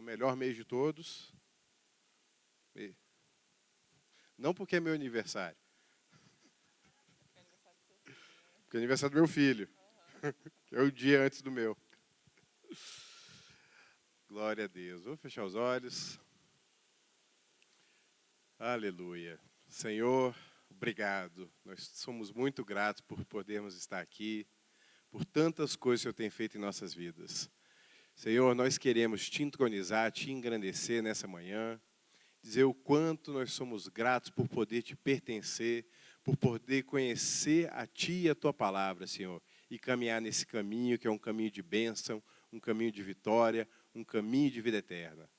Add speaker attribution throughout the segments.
Speaker 1: melhor mês de todos. Não porque é meu aniversário. Porque é aniversário do meu filho. Que é o dia antes do meu. Glória a Deus. Vou fechar os olhos. Aleluia. Senhor, obrigado. Nós somos muito gratos por podermos estar aqui, por tantas coisas que o Senhor tem feito em nossas vidas. Senhor, nós queremos te entronizar, te engrandecer nessa manhã, dizer o quanto nós somos gratos por poder te pertencer, por poder conhecer a Ti e a Tua palavra, Senhor, e caminhar nesse caminho que é um caminho de bênção, um caminho de vitória, um caminho de vida eterna.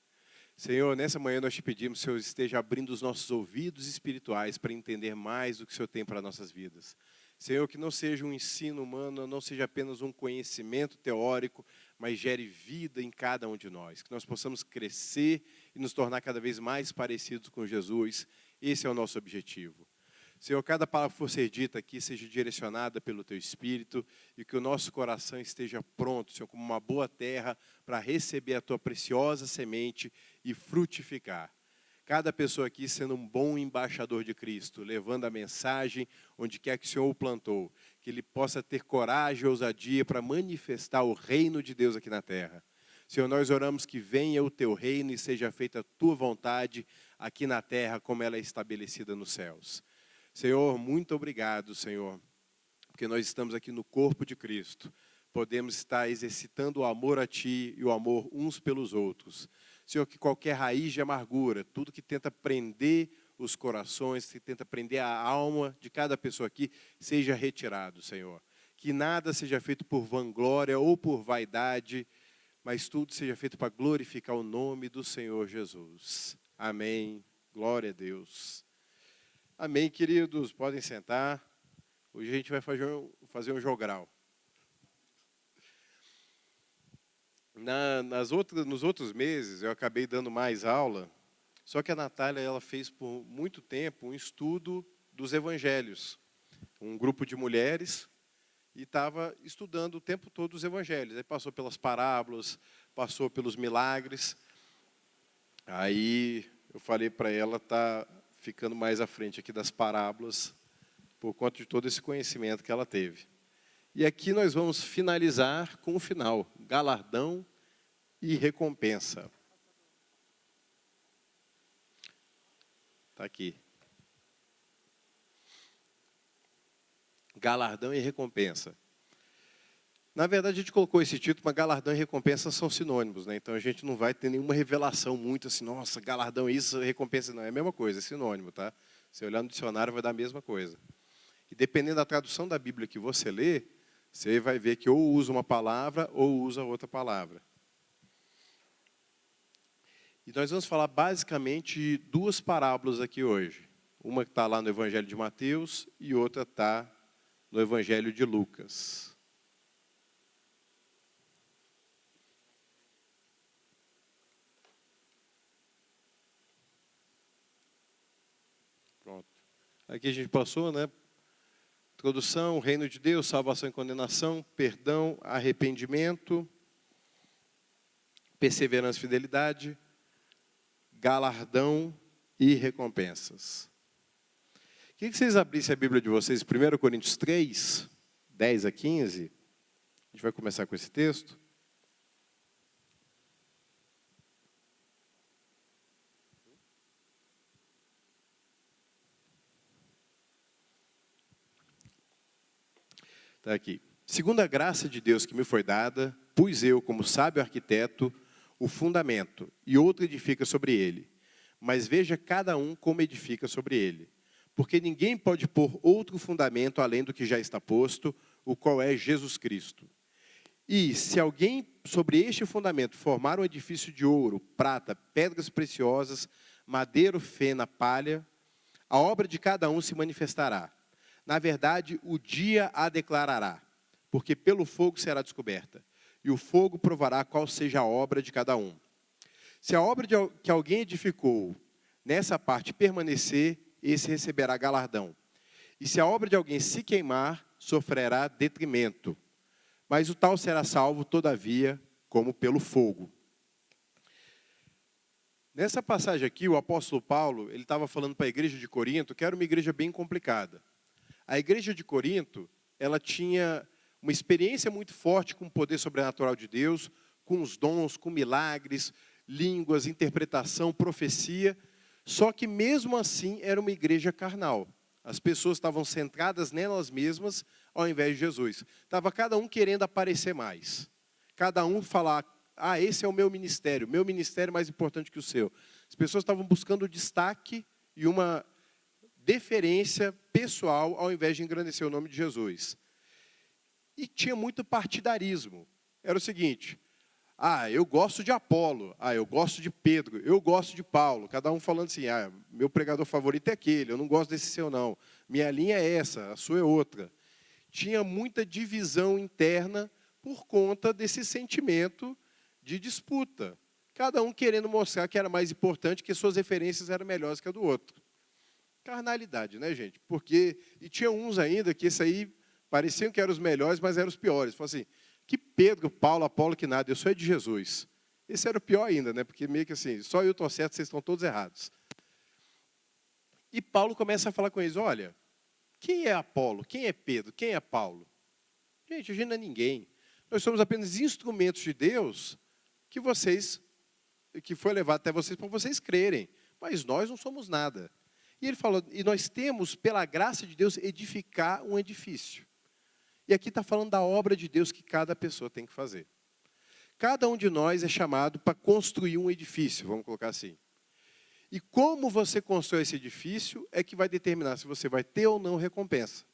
Speaker 1: Senhor, nessa manhã nós te pedimos que o Senhor esteja abrindo os nossos ouvidos espirituais para entender mais do que o Senhor tem para nossas vidas. Senhor, que não seja um ensino humano, não seja apenas um conhecimento teórico, mas gere vida em cada um de nós. Que nós possamos crescer e nos tornar cada vez mais parecidos com Jesus. Esse é o nosso objetivo. Senhor, cada palavra que for ser dita aqui seja direcionada pelo Teu Espírito e que o nosso coração esteja pronto, Senhor, como uma boa terra para receber a Tua preciosa semente e frutificar. Cada pessoa aqui sendo um bom embaixador de Cristo, levando a mensagem onde quer que o Senhor o plantou, que ele possa ter coragem e ousadia para manifestar o reino de Deus aqui na terra. Senhor, nós oramos que venha o Teu reino e seja feita a Tua vontade aqui na terra como ela é estabelecida nos céus. Senhor, muito obrigado, Senhor, porque nós estamos aqui no corpo de Cristo. Podemos estar exercitando o amor a Ti e o amor uns pelos outros. Senhor, que qualquer raiz de amargura, tudo que tenta prender os corações, que tenta prender a alma de cada pessoa aqui, seja retirado, Senhor. Que nada seja feito por vanglória ou por vaidade, mas tudo seja feito para glorificar o nome do Senhor Jesus. Amém. Glória a Deus. Amém, queridos. Podem sentar. Hoje a gente vai fazer um jogral. Nos outros meses, eu acabei dando mais aula, só que a Natália ela fez por muito tempo um estudo dos evangelhos. Um grupo de mulheres e estava estudando o tempo todo os evangelhos. Aí passou pelas parábolas, passou pelos milagres. Aí eu falei para ela, tá ficando mais à frente aqui das parábolas, por conta de todo esse conhecimento que ela teve. E aqui nós vamos finalizar com o final, galardão e recompensa. Está aqui. Galardão e recompensa. Na verdade, a gente colocou esse título, mas galardão e recompensa são sinônimos, né? Então a gente não vai ter nenhuma revelação muito assim, nossa, galardão isso, recompensa não. É a mesma coisa, é sinônimo, tá? Se olhar no dicionário vai dar a mesma coisa. E dependendo da tradução da Bíblia que você lê, você vai ver que ou usa uma palavra ou usa outra palavra. E nós vamos falar basicamente de duas parábolas aqui hoje. Uma que está lá no Evangelho de Mateus e outra está no Evangelho de Lucas. Pronto. Aqui a gente passou, né? Introdução, reino de Deus, salvação e condenação, perdão, arrependimento, perseverança e fidelidade, galardão e recompensas. Queria que vocês abrissem a Bíblia de vocês, 1 Coríntios 3, 10 a 15. A gente vai começar com esse texto. Está aqui. Segundo a graça de Deus que me foi dada, pus eu, como sábio arquiteto, o fundamento, e outro edifica sobre ele. Mas veja cada um como edifica sobre ele. Porque ninguém pode pôr outro fundamento além do que já está posto, o qual é Jesus Cristo. E se alguém sobre este fundamento formar um edifício de ouro, prata, pedras preciosas, madeira, feno, palha, a obra de cada um se manifestará. Na verdade, o dia a declarará, porque pelo fogo será descoberta, e o fogo provará qual seja a obra de cada um. Se a obra que alguém edificou nessa parte permanecer, esse receberá galardão. E se a obra de alguém se queimar, sofrerá detrimento. Mas o tal será salvo, todavia, como pelo fogo. Nessa passagem aqui, o apóstolo Paulo, ele estava falando para a igreja de Corinto, que era uma igreja bem complicada. A igreja de Corinto, ela tinha uma experiência muito forte com o poder sobrenatural de Deus, com os dons, com milagres, línguas, interpretação, profecia. Só que mesmo assim era uma igreja carnal. As pessoas estavam centradas nelas mesmas ao invés de Jesus. Estava cada um querendo aparecer mais. Cada um falar, esse é o meu ministério é mais importante que o seu. As pessoas estavam buscando destaque e uma deferência pessoal ao invés de engrandecer o nome de Jesus. E tinha muito partidarismo. Era o seguinte, eu gosto de Apolo, eu gosto de Pedro, eu gosto de Paulo. Cada um falando assim, meu pregador favorito é aquele, eu não gosto desse seu não. Minha linha é essa, a sua é outra. Tinha muita divisão interna por conta desse sentimento de disputa. Cada um querendo mostrar que era mais importante, que suas referências eram melhores que a do outro. Carnalidade, né, gente? E tinha uns ainda que esse aí pareciam que eram os melhores, mas eram os piores. Falaram assim, que Pedro, Paulo, Apolo, que nada, eu sou de Jesus. Esse era o pior ainda, né? Porque meio que assim, só eu estou certo, vocês estão todos errados. E Paulo começa a falar com eles, olha, quem é Apolo? Quem é Pedro? Quem é Paulo? Gente, a gente não é ninguém. Nós somos apenas instrumentos de Deus que foi levado até vocês para vocês crerem. Mas nós não somos nada. E ele falou, e nós temos, pela graça de Deus, edificar um edifício. E aqui está falando da obra de Deus que cada pessoa tem que fazer. Cada um de nós é chamado para construir um edifício, vamos colocar assim. E como você constrói esse edifício é que vai determinar se você vai ter ou não recompensa.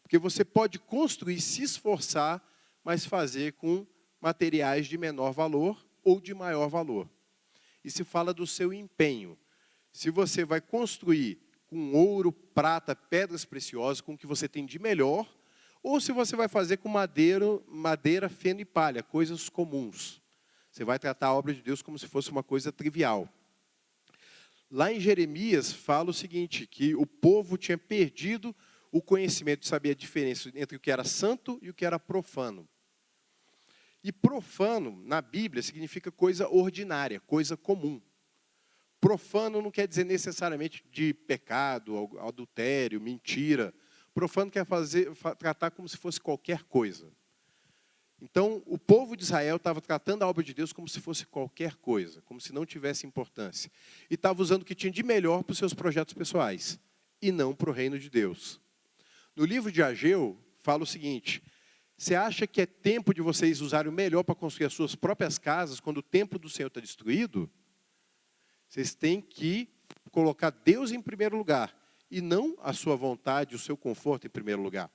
Speaker 1: Porque você pode construir, se esforçar, mas fazer com materiais de menor valor ou de maior valor. E se fala do seu empenho. Se você vai construir com ouro, prata, pedras preciosas, com o que você tem de melhor, ou se você vai fazer com madeira, feno e palha, coisas comuns. Você vai tratar a obra de Deus como se fosse uma coisa trivial. Lá em Jeremias fala o seguinte, que o povo tinha perdido o conhecimento de saber a diferença entre o que era santo e o que era profano. E profano, na Bíblia, significa coisa ordinária, coisa comum. Profano não quer dizer necessariamente de pecado, adultério, mentira. Profano quer tratar como se fosse qualquer coisa. Então, o povo de Israel estava tratando a obra de Deus como se fosse qualquer coisa, como se não tivesse importância. E estava usando o que tinha de melhor para os seus projetos pessoais, e não para o reino de Deus. No livro de Ageu, fala o seguinte, você acha que é tempo de vocês usarem o melhor para construir as suas próprias casas, quando o templo do Senhor está destruído? Vocês têm que colocar Deus em primeiro lugar, e não a sua vontade, o seu conforto em primeiro lugar.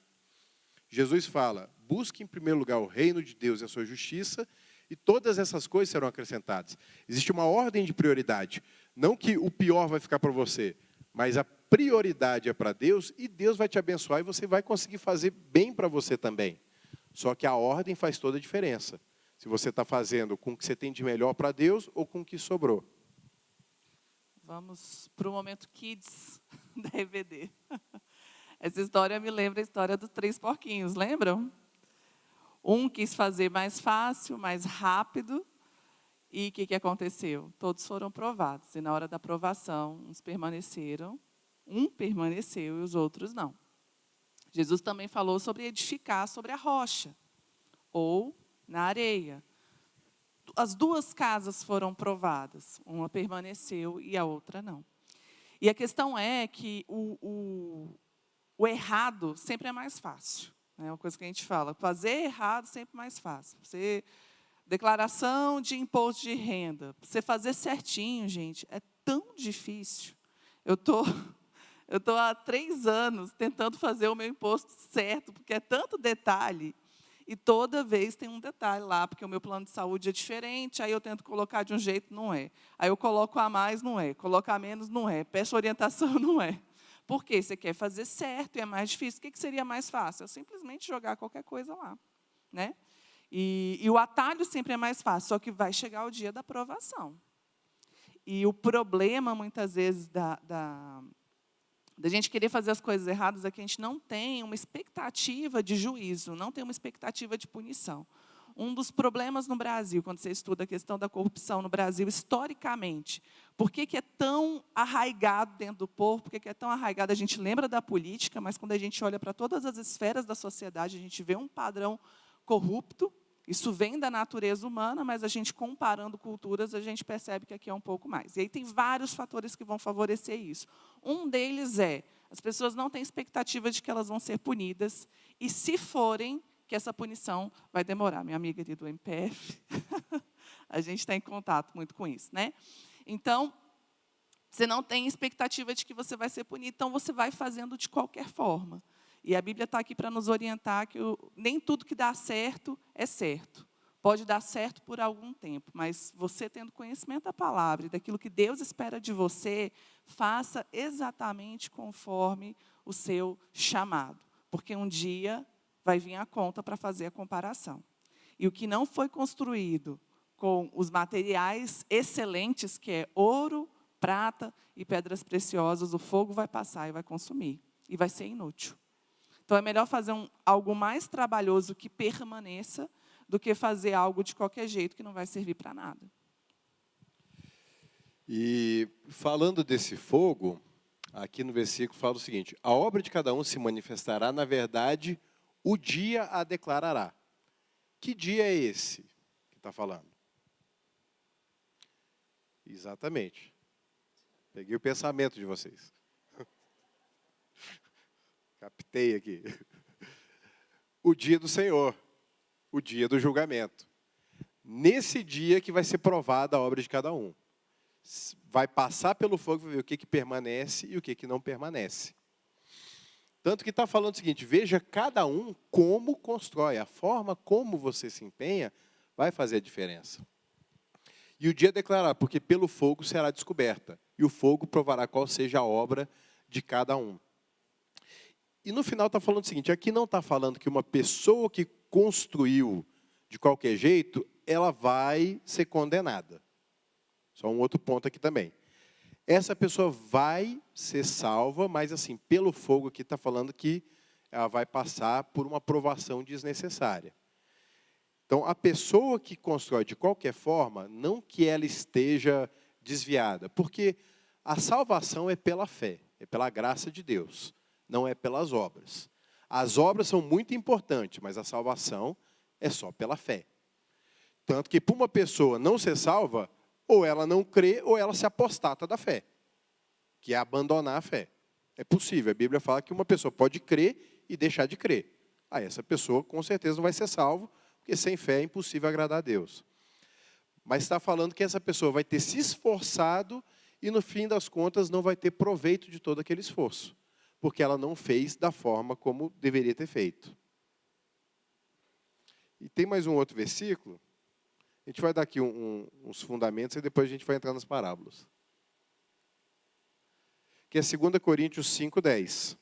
Speaker 1: Jesus fala, busque em primeiro lugar o reino de Deus e a sua justiça, e todas essas coisas serão acrescentadas. Existe uma ordem de prioridade. Não que o pior vai ficar para você, mas a prioridade é para Deus, e Deus vai te abençoar, e você vai conseguir fazer bem para você também. Só que a ordem faz toda a diferença. Se você está fazendo com o que você tem de melhor para Deus, ou com o que sobrou.
Speaker 2: Vamos para o momento Kids da EBD. Essa história me lembra a história dos 3 porquinhos, lembram? Um quis fazer mais fácil, mais rápido, e o que aconteceu? Todos foram provados, e na hora da aprovação, uns permaneceram, um permaneceu e os outros não. Jesus também falou sobre edificar sobre a rocha, ou na areia. As 2 casas foram provadas, uma permaneceu e a outra não. E a questão é que o errado sempre é mais fácil. É uma coisa que a gente fala, fazer errado sempre é mais fácil. Declaração de imposto de renda, você fazer certinho, gente, é tão difícil. Eu tô há 3 anos tentando fazer o meu imposto certo, porque é tanto detalhe. E toda vez tem um detalhe lá, porque o meu plano de saúde é diferente, aí eu tento colocar de um jeito, não é. Aí eu coloco a mais, não é. Colocar a menos, não é. Peço orientação, não é. Por quê? Você quer fazer certo e é mais difícil. O que seria mais fácil? Eu simplesmente jogar qualquer coisa lá, né? E o atalho sempre é mais fácil, só que vai chegar o dia da aprovação. E o problema, muitas vezes, da gente querer fazer as coisas erradas é que a gente não tem uma expectativa de juízo, não tem uma expectativa de punição. um dos problemas no Brasil, quando você estuda a questão da corrupção no Brasil, historicamente, por que é tão arraigado dentro do povo, por que é tão arraigado? A gente lembra da política, mas quando a gente olha para todas as esferas da sociedade, a gente vê um padrão corrupto. Isso vem da natureza humana, mas a gente, comparando culturas, a gente percebe que aqui é um pouco mais. E aí tem vários fatores que vão favorecer isso. Um deles é, as pessoas não têm expectativa de que elas vão ser punidas, e se forem, que essa punição vai demorar. Minha amiga ali do MPF, a gente está em contato muito com isso, né? Então, você não tem expectativa de que você vai ser punido, então você vai fazendo de qualquer forma. E a Bíblia está aqui para nos orientar que nem tudo que dá certo é certo. Pode dar certo por algum tempo, mas você tendo conhecimento da palavra e daquilo que Deus espera de você, faça exatamente conforme o seu chamado. Porque um dia vai vir a conta para fazer a comparação. E o que não foi construído com os materiais excelentes, que é ouro, prata e pedras preciosas, o fogo vai passar e vai consumir. E vai ser inútil. Então, é melhor fazer algo mais trabalhoso que permaneça do que fazer algo de qualquer jeito que não vai servir para nada.
Speaker 3: E falando desse fogo, aqui no versículo fala o seguinte: a obra de cada um se manifestará, na verdade, o dia a declarará. Que dia é esse que está falando? Exatamente. Peguei o pensamento de vocês. Captei aqui. O dia do Senhor, o dia do julgamento. Nesse dia que vai ser provada a obra de cada um. Vai passar pelo fogo e ver o que permanece e o que não permanece. Tanto que está falando o seguinte: veja cada um como constrói, a forma como você se empenha vai fazer a diferença. E o dia declarará, porque pelo fogo será descoberta, e o fogo provará qual seja a obra de cada um. E no final está falando o seguinte: aqui não está falando que uma pessoa que construiu de qualquer jeito, ela vai ser condenada. Só um outro ponto aqui também. Essa pessoa vai ser salva, mas assim, pelo fogo aqui está falando que ela vai passar por uma provação desnecessária. Então, a pessoa que constrói de qualquer forma, não que ela esteja desviada, porque a salvação é pela fé, é pela graça de Deus, não é pelas obras. As obras são muito importantes, mas a salvação é só pela fé. Tanto que para uma pessoa não ser salva, ou ela não crê, ou ela se apostata da fé, que é abandonar a fé. É possível, a Bíblia fala que uma pessoa pode crer e deixar de crer. Aí essa pessoa com certeza não vai ser salva, porque sem fé é impossível agradar a Deus. Mas está falando que essa pessoa vai ter se esforçado e no fim das contas não vai ter proveito de todo aquele esforço, porque ela não fez da forma como deveria ter feito. E tem mais um outro versículo. A gente vai dar aqui uns fundamentos e depois a gente vai entrar nas parábolas. Que é 2 Coríntios 5:10.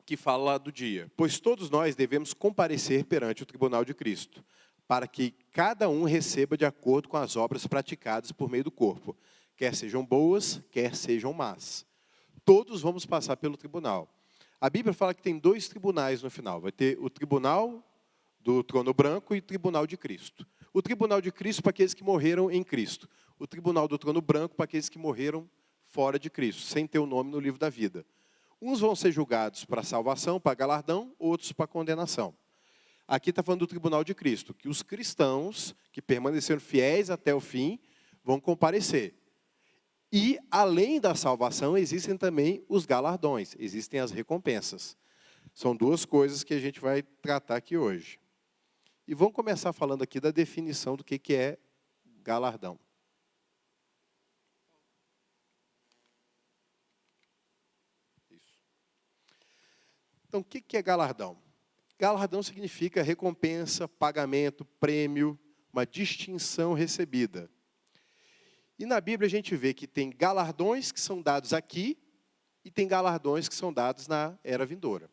Speaker 3: Que fala do dia. Pois todos nós devemos comparecer perante o tribunal de Cristo, para que cada um receba de acordo com as obras praticadas por meio do corpo, quer sejam boas, quer sejam más. Todos vamos passar pelo tribunal. A Bíblia fala que tem 2 tribunais no final. Vai ter o tribunal do trono branco e o tribunal de Cristo. O tribunal de Cristo para aqueles que morreram em Cristo. O tribunal do trono branco para aqueles que morreram fora de Cristo, sem ter o nome no livro da vida. Uns vão ser julgados para salvação, para galardão, outros para condenação. Aqui está falando do tribunal de Cristo, que os cristãos que permaneceram fiéis até o fim vão comparecer. E, além da salvação, existem também os galardões, existem as recompensas. São 2 coisas que a gente vai tratar aqui hoje. E vamos começar falando aqui da definição do que é galardão. Isso. Então, o que é galardão? Galardão significa recompensa, pagamento, prêmio, uma distinção recebida. E na Bíblia a gente vê que tem galardões que são dados aqui e tem galardões que são dados na era vindoura.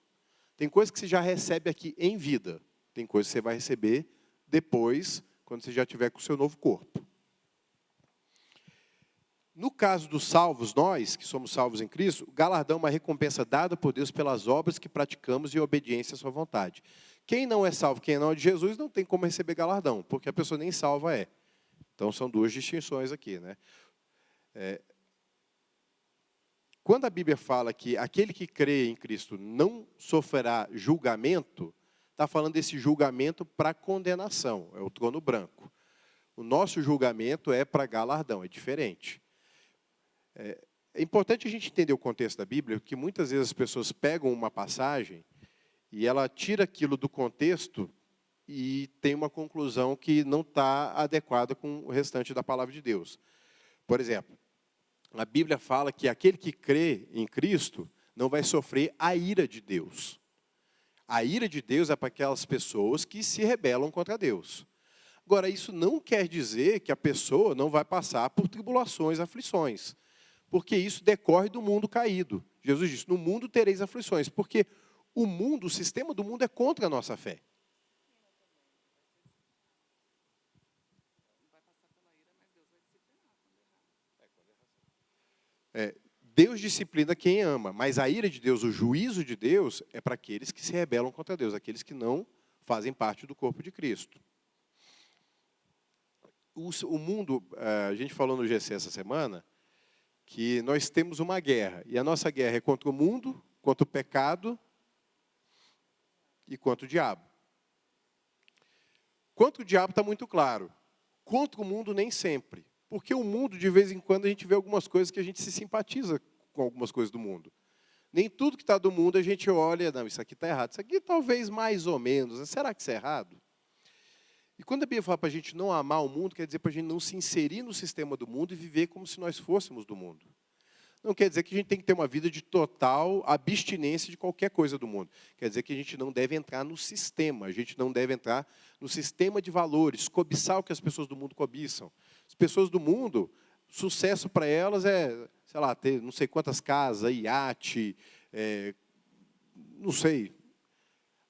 Speaker 3: Tem coisas que você já recebe aqui em vida. Tem coisas que você vai receber depois, quando você já estiver com o seu novo corpo. No caso dos salvos, nós, que somos salvos em Cristo, o galardão é uma recompensa dada por Deus pelas obras que praticamos em obediência à sua vontade. Quem não é salvo, quem não é de Jesus, não tem como receber galardão, porque a pessoa nem salva é. Então, são duas distinções aqui, né? Quando a Bíblia fala que aquele que crê em Cristo não sofrerá julgamento, está falando desse julgamento para condenação, é o trono branco. O nosso julgamento é para galardão, é diferente. É importante a gente entender o contexto da Bíblia, porque muitas vezes as pessoas pegam uma passagem e ela tira aquilo do contexto e tem uma conclusão que não está adequada com o restante da palavra de Deus. Por exemplo, a Bíblia fala que aquele que crê em Cristo não vai sofrer a ira de Deus. A ira de Deus é para aquelas pessoas que se rebelam contra Deus. Agora, isso não quer dizer que a pessoa não vai passar por tribulações, aflições, porque isso decorre do mundo caído. Jesus disse, no mundo tereis aflições, porque o mundo, o sistema do mundo é contra a nossa fé. Deus disciplina quem ama, mas a ira de Deus, o juízo de Deus, é para aqueles que se rebelam contra Deus, aqueles que não fazem parte do corpo de Cristo. O mundo, a gente falou no GC essa semana, que nós temos uma guerra, e a nossa guerra é contra o mundo, contra o pecado e contra o diabo. Contra o diabo está muito claro, contra o mundo nem sempre. Porque o mundo, de vez em quando, a gente vê algumas coisas que a gente se simpatiza com algumas coisas do mundo. Nem tudo que está do mundo a gente olha, não, isso aqui está errado. Isso aqui talvez mais ou menos. Será que isso é errado? E quando a Bíblia fala para a gente não amar o mundo, quer dizer para a gente não se inserir no sistema do mundo e viver como se nós fôssemos do mundo. Não quer dizer que a gente tem que ter uma vida de total abstinência de qualquer coisa do mundo. Quer dizer que a gente não deve entrar no sistema, a gente não deve entrar no sistema de valores, cobiçar o que as pessoas do mundo cobiçam. As pessoas do mundo, sucesso para elas é, sei lá, ter não sei quantas casas, iate, não sei.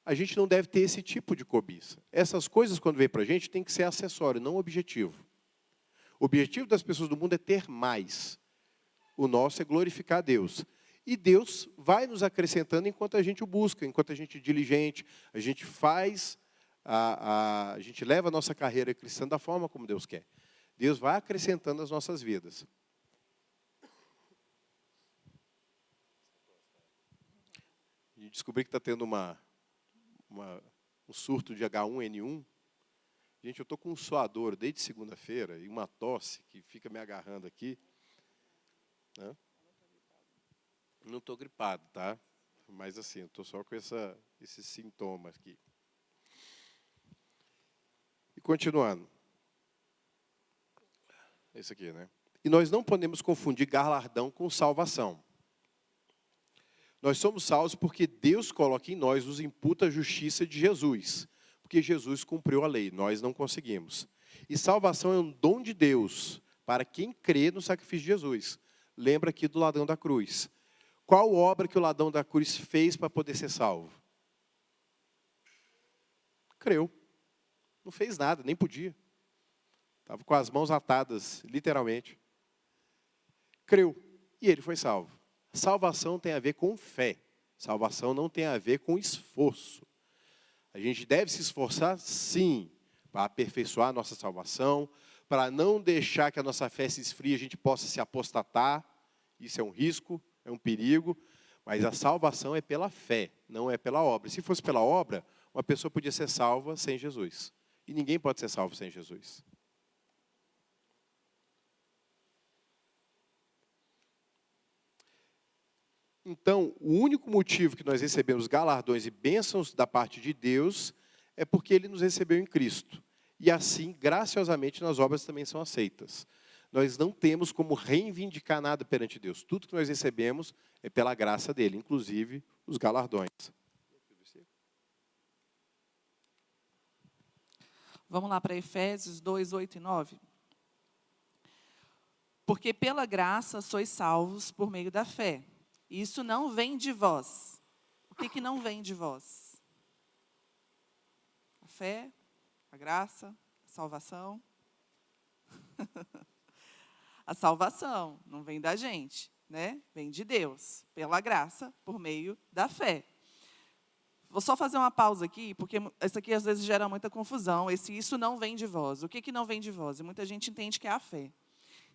Speaker 3: A gente não deve ter esse tipo de cobiça. Essas coisas, quando vem para a gente, tem que ser acessório, não objetivo. O objetivo das pessoas do mundo é ter mais. O nosso é glorificar a Deus. E Deus vai nos acrescentando enquanto a gente o busca, enquanto a gente é diligente, a gente faz, a gente leva a nossa carreira cristã da forma como Deus quer. Deus vai acrescentando as nossas vidas. E descobri que está tendo um surto de H1N1. Gente, eu estou com um suador desde segunda-feira e uma tosse que fica me agarrando aqui. Não estou gripado, tá? Mas assim, eu estou só com esses sintomas aqui. E continuando. Esse aqui, né? E nós não podemos confundir galardão com salvação. Nós somos salvos porque Deus coloca em nós, nos imputa a justiça de Jesus. Porque Jesus cumpriu a lei, nós não conseguimos. E salvação é um dom de Deus para quem crê no sacrifício de Jesus. Lembra aqui do ladrão da cruz. Qual obra que o ladrão da cruz fez para poder ser salvo? Creu. Não fez nada, nem podia. Estava com as mãos atadas, literalmente. Creu. E ele foi salvo. Salvação tem a ver com fé. Salvação não tem a ver com esforço. A gente deve se esforçar, sim, para aperfeiçoar a nossa salvação, para não deixar que a nossa fé se esfrie e a gente possa se apostatar. Isso é um risco, é um perigo. Mas a salvação é pela fé, não é pela obra. Se fosse pela obra, uma pessoa podia ser salva sem Jesus. E ninguém pode ser salvo sem Jesus. Então, o único motivo que nós recebemos galardões e bênçãos da parte de Deus é porque Ele nos recebeu em Cristo. E assim, graciosamente, nas obras também são aceitas. Nós não temos como reivindicar nada perante Deus. Tudo que nós recebemos é pela graça dEle, inclusive os galardões.
Speaker 2: Vamos lá para Efésios 2, 8 e 9. Porque pela graça sois salvos por meio da fé. Isso não vem de vós. O que não vem de vós? A fé, a graça, a salvação. A salvação não vem da gente, né? Vem de Deus, pela graça, por meio da fé. Vou só fazer uma pausa aqui, porque isso aqui às vezes gera muita confusão. Isso não vem de vós. O que não vem de vós? E muita gente entende que é a fé.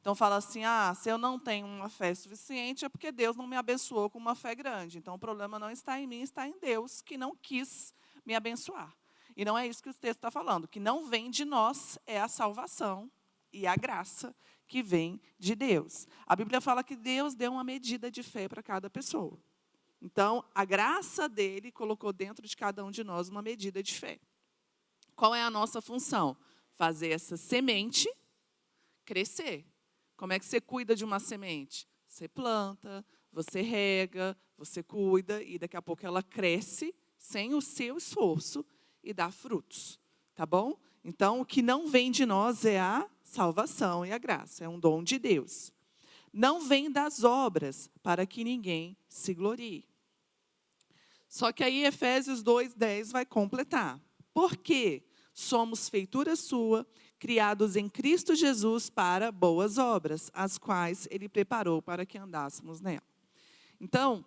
Speaker 2: Então fala assim, se eu não tenho uma fé suficiente, é porque Deus não me abençoou com uma fé grande. Então o problema não está em mim, está em Deus, que não quis me abençoar. E não é isso que o texto está falando. O que não vem de nós é a salvação e a graça que vem de Deus. A Bíblia fala que Deus deu uma medida de fé para cada pessoa. Então, a graça dele colocou dentro de cada um de nós uma medida de fé. Qual é a nossa função? Fazer essa semente crescer. Como é que você cuida de uma semente? Você planta, você rega, você cuida, e daqui a pouco ela cresce sem o seu esforço e dá frutos. Tá bom? Então, o que não vem de nós é a salvação e a graça. É um dom de Deus. Não vem das obras, para que ninguém se glorie. Só que aí Efésios 2:10 vai completar. Porque somos feitura sua, criados em Cristo Jesus para boas obras, as quais Ele preparou para que andássemos nela. Então,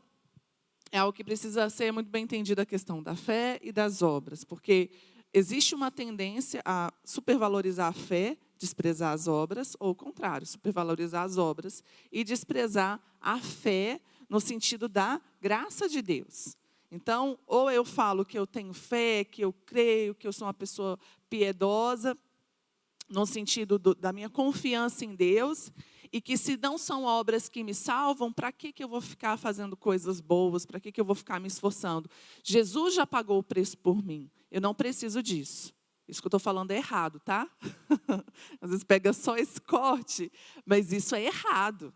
Speaker 2: é algo que precisa ser muito bem entendido, a questão da fé e das obras, porque existe uma tendência a supervalorizar a fé, desprezar as obras, ou o contrário, supervalorizar as obras e desprezar a fé no sentido da graça de Deus. Então, ou eu falo que eu tenho fé, que eu creio, que eu sou uma pessoa piedosa, no sentido da minha confiança em Deus, e que se não são obras que me salvam, para que eu vou ficar fazendo coisas boas? Para que eu vou ficar me esforçando? Jesus já pagou o preço por mim. Eu não preciso disso. Isso que eu estou falando é errado, tá? Às vezes pega só esse corte, mas isso é errado.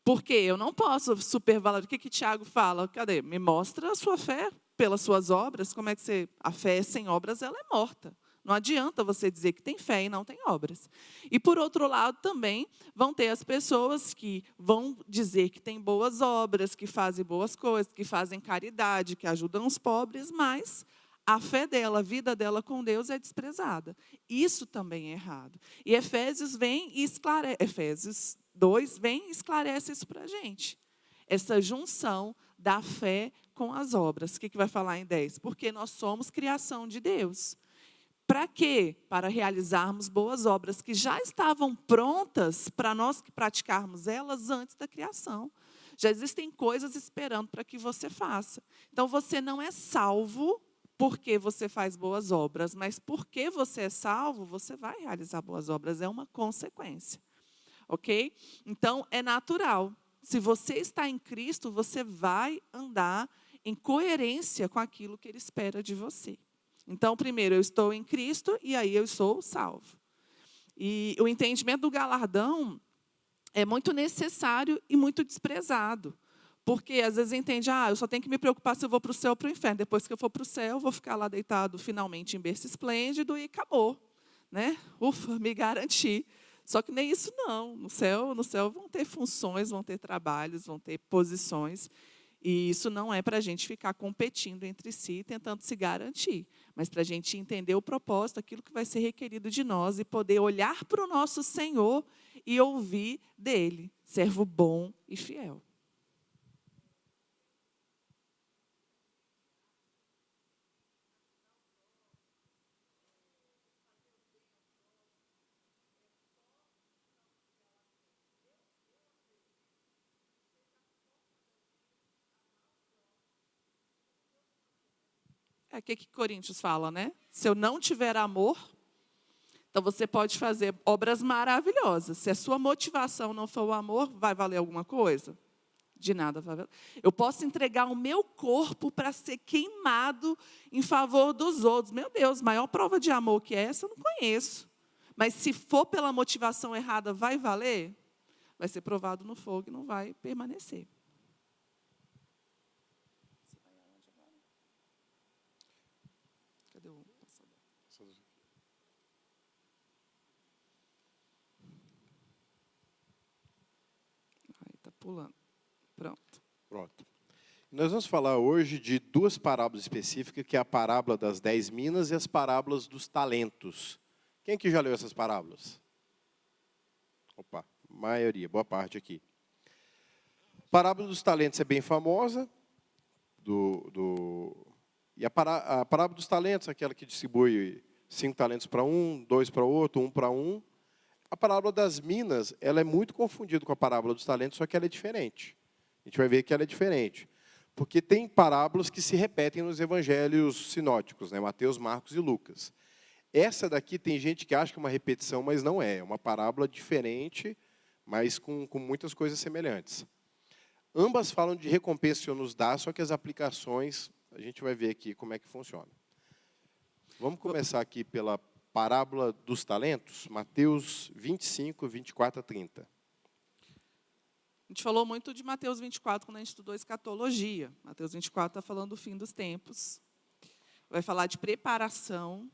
Speaker 2: Porque eu não posso supervalorizar. O que Tiago fala? Cadê? Me mostra a sua fé pelas suas obras. Como é que você... A fé sem obras, ela é morta. Não adianta você dizer que tem fé e não tem obras. E, por outro lado, também vão ter as pessoas que vão dizer que têm boas obras, que fazem boas coisas, que fazem caridade, que ajudam os pobres, mas a fé dela, a vida dela com Deus é desprezada. Isso também é errado. E Efésios 2 vem e esclarece isso para a gente. Essa junção da fé com as obras. O que vai falar em 10? Porque nós somos criação de Deus. Para quê? Para realizarmos boas obras que já estavam prontas para nós que praticarmos elas antes da criação. Já existem coisas esperando para que você faça. Então, você não é salvo porque você faz boas obras, mas porque você é salvo, você vai realizar boas obras. É uma consequência. Ok? Então, é natural. Se você está em Cristo, você vai andar em coerência com aquilo que Ele espera de você. Então, primeiro, eu estou em Cristo e aí eu sou salvo. E o entendimento do galardão é muito necessário e muito desprezado. Porque, às vezes, entende, eu só tenho que me preocupar se eu vou para o céu ou para o inferno. Depois que eu for para o céu, eu vou ficar lá deitado, finalmente, em berço esplêndido e acabou. Né? Ufa, me garanti. Só que nem isso não. No céu vão ter funções, vão ter trabalhos, vão ter posições. E isso não é para a gente ficar competindo entre si, tentando se garantir. Mas para a gente entender o propósito, aquilo que vai ser requerido de nós e poder olhar para o nosso Senhor e ouvir dele, servo bom e fiel. O que Coríntios fala, né? Se eu não tiver amor, então você pode fazer obras maravilhosas. Se a sua motivação não for o amor, vai valer alguma coisa? De nada vai valer. Eu posso entregar o meu corpo para ser queimado em favor dos outros. Meu Deus, maior prova de amor que essa eu não conheço. Mas se for pela motivação errada, vai valer? Vai ser provado no fogo e não vai permanecer. Cadê o passador? Aí está pulando.
Speaker 3: Pronto. Nós vamos falar hoje de duas parábolas específicas, que é a parábola das 10 minas e as parábolas dos talentos. Quem que já leu essas parábolas? Opa, maioria, boa parte aqui. A parábola dos talentos é bem famosa. E a parábola dos talentos, aquela que distribui 5 talentos para um, 2 para outro, 1 para um. A parábola das minas, ela é muito confundida com a parábola dos talentos, só que ela é diferente. A gente vai ver que ela é diferente. Porque tem parábolas que se repetem nos evangelhos sinóticos, né? Mateus, Marcos e Lucas. Essa daqui tem gente que acha que é uma repetição, mas não é. É uma parábola diferente, mas com muitas coisas semelhantes. Ambas falam de recompensa que o Senhor nos dá, só que as aplicações, a gente vai ver aqui como é que funciona. Vamos começar aqui pela parábola dos talentos, Mateus 25, 24 a 30.
Speaker 2: A gente falou muito de Mateus 24 quando a gente estudou escatologia. Mateus 24 está falando do fim dos tempos. Vai falar de preparação.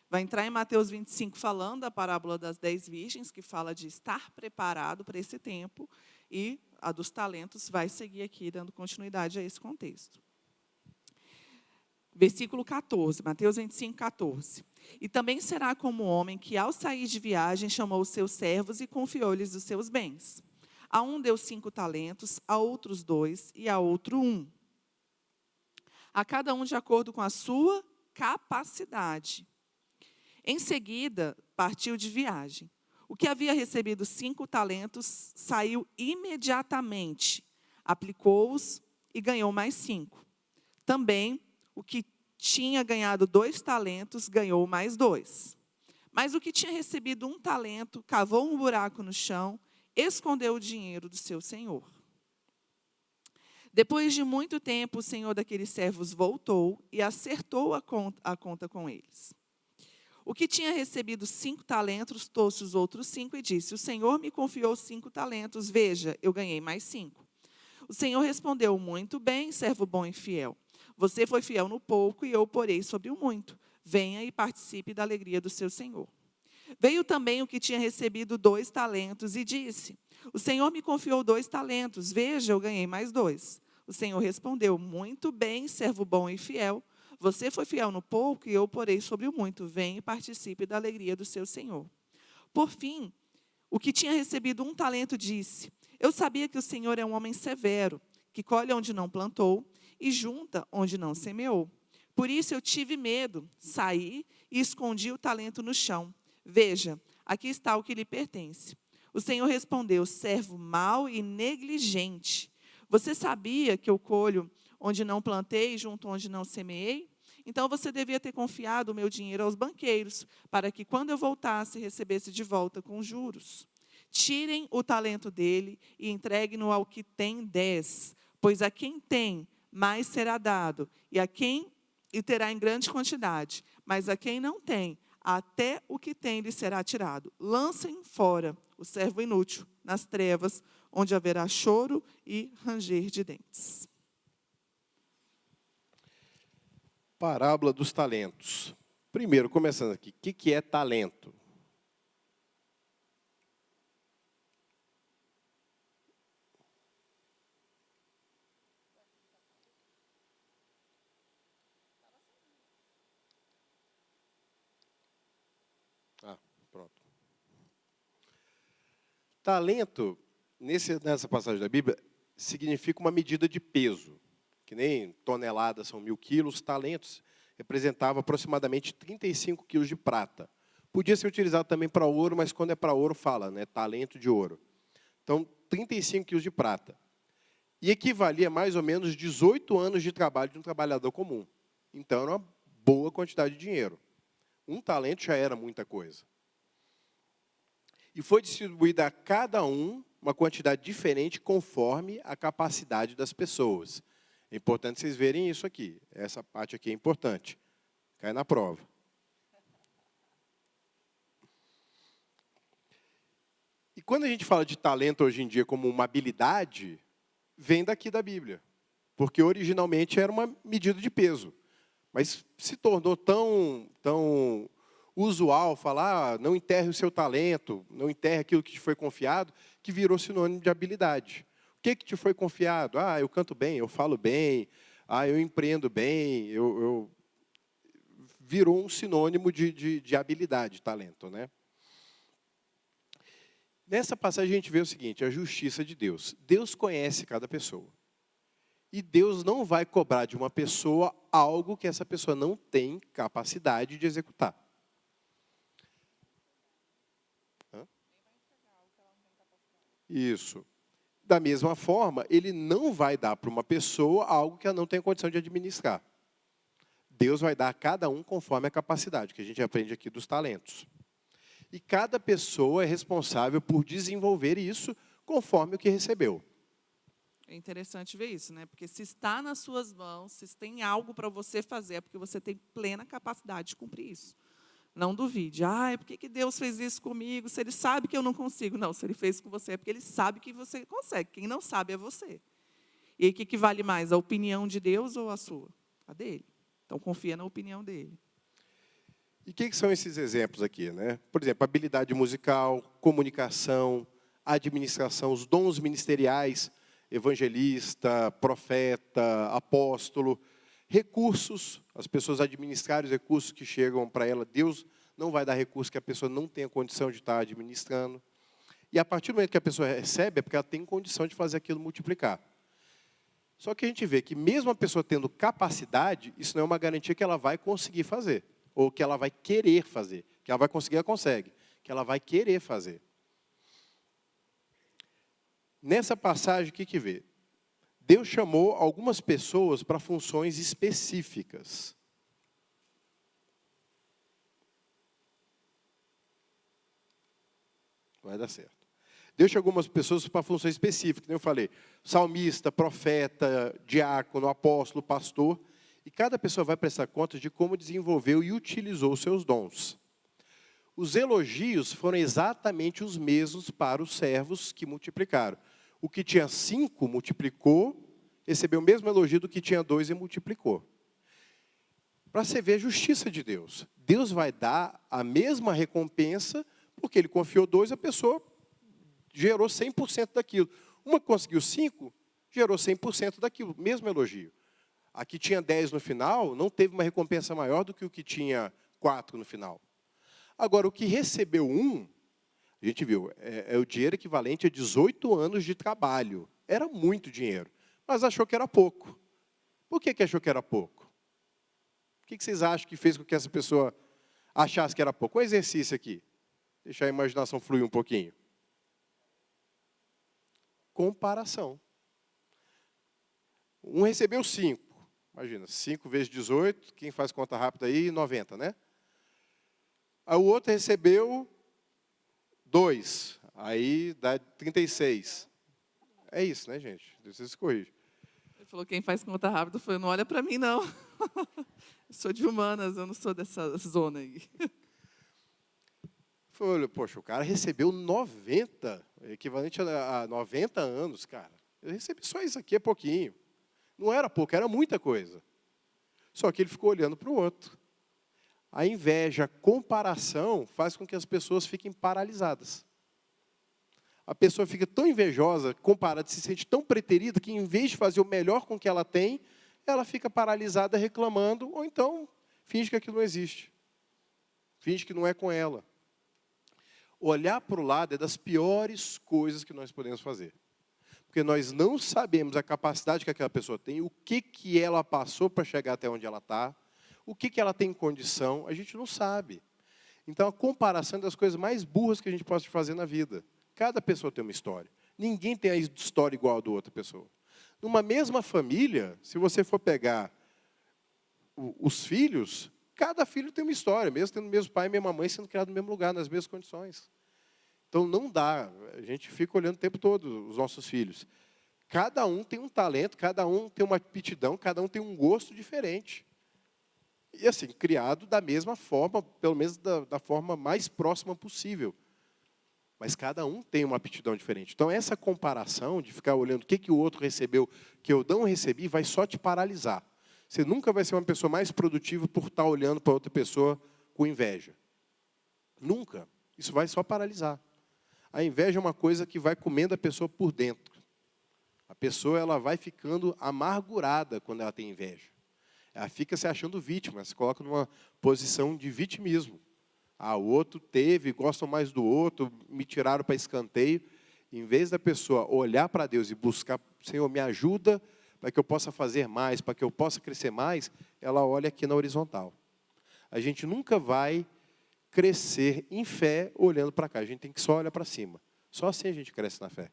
Speaker 2: Vai entrar em Mateus 25 falando da parábola das 10 virgens, que fala de estar preparado para esse tempo. E a dos talentos vai seguir aqui, dando continuidade a esse contexto. Versículo 14, Mateus 25, 14. E também será como o homem que, ao sair de viagem, chamou os seus servos e confiou-lhes os seus bens. A um deu 5 talentos, a outros 2 e a outro 1. A cada um de acordo com a sua capacidade. Em seguida, partiu de viagem. O que havia recebido 5 talentos saiu imediatamente, aplicou-os e ganhou mais 5. Também, o que tinha ganhado 2 talentos ganhou mais 2. Mas o que tinha recebido 1 talento cavou um buraco no chão, escondeu o dinheiro do seu senhor. Depois de muito tempo, o senhor daqueles servos voltou e acertou a conta com eles. O que tinha recebido 5 talentos trouxe os outros 5 e disse: o Senhor me confiou 5 talentos, veja, eu ganhei mais 5. O Senhor respondeu: muito bem, servo bom e fiel. Você foi fiel no pouco e eu porei sobre o muito. Venha e participe da alegria do seu Senhor. Veio também o que tinha recebido 2 talentos e disse: o Senhor me confiou 2 talentos, veja, eu ganhei mais 2. O Senhor respondeu: muito bem, servo bom e fiel. Você foi fiel no pouco e eu porei sobre o muito. Venha e participe da alegria do seu Senhor. Por fim, o que tinha recebido 1 talento disse: eu sabia que o Senhor é um homem severo, que colhe onde não plantou e junta onde não semeou. Por isso eu tive medo, saí e escondi o talento no chão. Veja, aqui está o que lhe pertence. O Senhor respondeu: servo mau e negligente. Você sabia que eu colho onde não plantei e junto onde não semeei? Então você devia ter confiado o meu dinheiro aos banqueiros, para que quando eu voltasse, recebesse de volta com juros. Tirem o talento dele e entreguem-no ao que tem 10, pois a quem tem, mais será dado, e terá em grande quantidade, mas a quem não tem, até o que tem lhe será tirado. Lancem fora o servo inútil nas trevas, onde haverá choro e ranger de dentes.
Speaker 3: Parábola dos talentos. Primeiro, começando aqui, o que é talento? Pronto. Talento, nessa passagem da Bíblia, significa uma medida de peso. Que nem toneladas são 1000 quilos, talentos representava aproximadamente 35 quilos de prata. Podia ser utilizado também para ouro, mas quando é para ouro fala, né, talento de ouro. Então, 35 quilos de prata. E equivalia a mais ou menos 18 anos de trabalho de um trabalhador comum. Então, era uma boa quantidade de dinheiro. 1 talento já era muita coisa. E foi distribuída a cada um uma quantidade diferente conforme a capacidade das pessoas. É importante vocês verem isso aqui. Essa parte aqui é importante. Cai na prova. E quando a gente fala de talento hoje em dia como uma habilidade, vem daqui da Bíblia. Porque originalmente era uma medida de peso. Mas se tornou tão usual falar, não enterre o seu talento, não enterre aquilo que te foi confiado, que virou sinônimo de habilidade. O que te foi confiado? Eu canto bem, eu falo bem, eu empreendo bem, virou um sinônimo de habilidade, talento, né? Nessa passagem a gente vê o seguinte, a justiça de Deus. Deus conhece cada pessoa. E Deus não vai cobrar de uma pessoa algo que essa pessoa não tem capacidade de executar. Isso. Da mesma forma, ele não vai dar para uma pessoa algo que ela não tem condição de administrar. Deus vai dar a cada um conforme a capacidade, que a gente aprende aqui dos talentos. E cada pessoa é responsável por desenvolver isso conforme o que recebeu.
Speaker 2: É interessante ver isso, né? Porque se está nas suas mãos, se tem algo para você fazer, é porque você tem plena capacidade de cumprir isso. Não duvide. Por que Deus fez isso comigo? Se Ele sabe que eu não consigo. Não, se Ele fez com você, é porque Ele sabe que você consegue. Quem não sabe é você. E aí, o que vale mais? A opinião de Deus ou a sua? A dele. Então, confia na opinião dele.
Speaker 3: E o que são esses exemplos aqui, né? Por exemplo, habilidade musical, comunicação, administração, os dons ministeriais, evangelista, profeta, apóstolo, recursos, as pessoas administrarem os recursos que chegam para ela. Deus não vai dar recurso que a pessoa não tenha condição de estar administrando. E a partir do momento que a pessoa recebe, é porque ela tem condição de fazer aquilo multiplicar. Só que a gente vê que mesmo a pessoa tendo capacidade, isso não é uma garantia que ela vai conseguir fazer. Ou que ela vai querer fazer. Que ela vai conseguir, ela consegue. Que ela vai querer fazer. Nessa passagem, o que vê? Deus chamou algumas pessoas para funções específicas. Vai dar certo. Deus chamou algumas pessoas para funções específicas, como eu falei. Salmista, profeta, diácono, apóstolo, pastor. E cada pessoa vai prestar conta de como desenvolveu e utilizou os seus dons. Os elogios foram exatamente os mesmos para os servos que multiplicaram. O que tinha 5 multiplicou, recebeu o mesmo elogio do que tinha 2 e multiplicou. Para você ver a justiça de Deus. Deus vai dar a mesma recompensa, porque Ele confiou 2, a pessoa gerou 100% daquilo. Uma que conseguiu 5, gerou 100% daquilo, mesmo elogio. A que tinha 10 no final, não teve uma recompensa maior do que o que tinha 4 no final. Agora, o que recebeu 1, a gente viu, é o dinheiro equivalente a 18 anos de trabalho. Era muito dinheiro, mas achou que era pouco. Por que achou que era pouco? O que vocês acham que fez com que essa pessoa achasse que era pouco? Um exercício aqui. Deixa a imaginação fluir um pouquinho. Comparação. Um recebeu 5. Imagina, 5 vezes 18, quem faz conta rápida aí, 90, né? Aí o outro recebeu 2, aí dá 36. É isso, né, gente? Vocês corrigem.
Speaker 2: Ele falou, quem faz conta rápida, foi, não olha para mim, não. Eu sou de humanas, eu não sou dessa zona aí.
Speaker 3: Falei, poxa, o cara recebeu 90, equivalente a 90 anos, cara. Eu recebi só isso aqui, é pouquinho. Não era pouco, era muita coisa. Só que ele ficou olhando para o outro. A inveja, a comparação, faz com que as pessoas fiquem paralisadas. A pessoa fica tão invejosa, comparada, se sente tão preterida, que em vez de fazer o melhor com o que ela tem, ela fica paralisada reclamando, ou então finge que aquilo não existe. Finge que não é com ela. Olhar para o lado é das piores coisas que nós podemos fazer. Porque nós não sabemos a capacidade que aquela pessoa tem, o que ela passou para chegar até onde ela está, o que ela tem em condição, a gente não sabe. Então, a comparação é das coisas mais burras que a gente pode fazer na vida. Cada pessoa tem uma história. Ninguém tem a história igual a da outra pessoa. Numa mesma família, se você for pegar os filhos, cada filho tem uma história, mesmo tendo o mesmo pai e a mesma mãe, sendo criado no mesmo lugar, nas mesmas condições. Então, não dá. A gente fica olhando o tempo todo os nossos filhos. Cada um tem um talento, cada um tem uma aptidão, cada um tem um gosto diferente. E assim, criado da mesma forma, pelo menos da forma mais próxima possível. Mas cada um tem uma aptidão diferente. Então, essa comparação de ficar olhando o que o outro recebeu, que eu não recebi, vai só te paralisar. Você nunca vai ser uma pessoa mais produtiva por estar olhando para outra pessoa com inveja. Nunca. Isso vai só paralisar. A inveja é uma coisa que vai comendo a pessoa por dentro. A pessoa ela vai ficando amargurada quando ela tem inveja. Ela fica se achando vítima, se coloca numa posição de vitimismo. Ah, o outro teve, gostam mais do outro, me tiraram para escanteio. Em vez da pessoa olhar para Deus e buscar, Senhor, me ajuda para que eu possa fazer mais, para que eu possa crescer mais, ela olha aqui na horizontal. A gente nunca vai crescer em fé olhando para cá. A gente tem que só olhar para cima. Só assim a gente cresce na fé.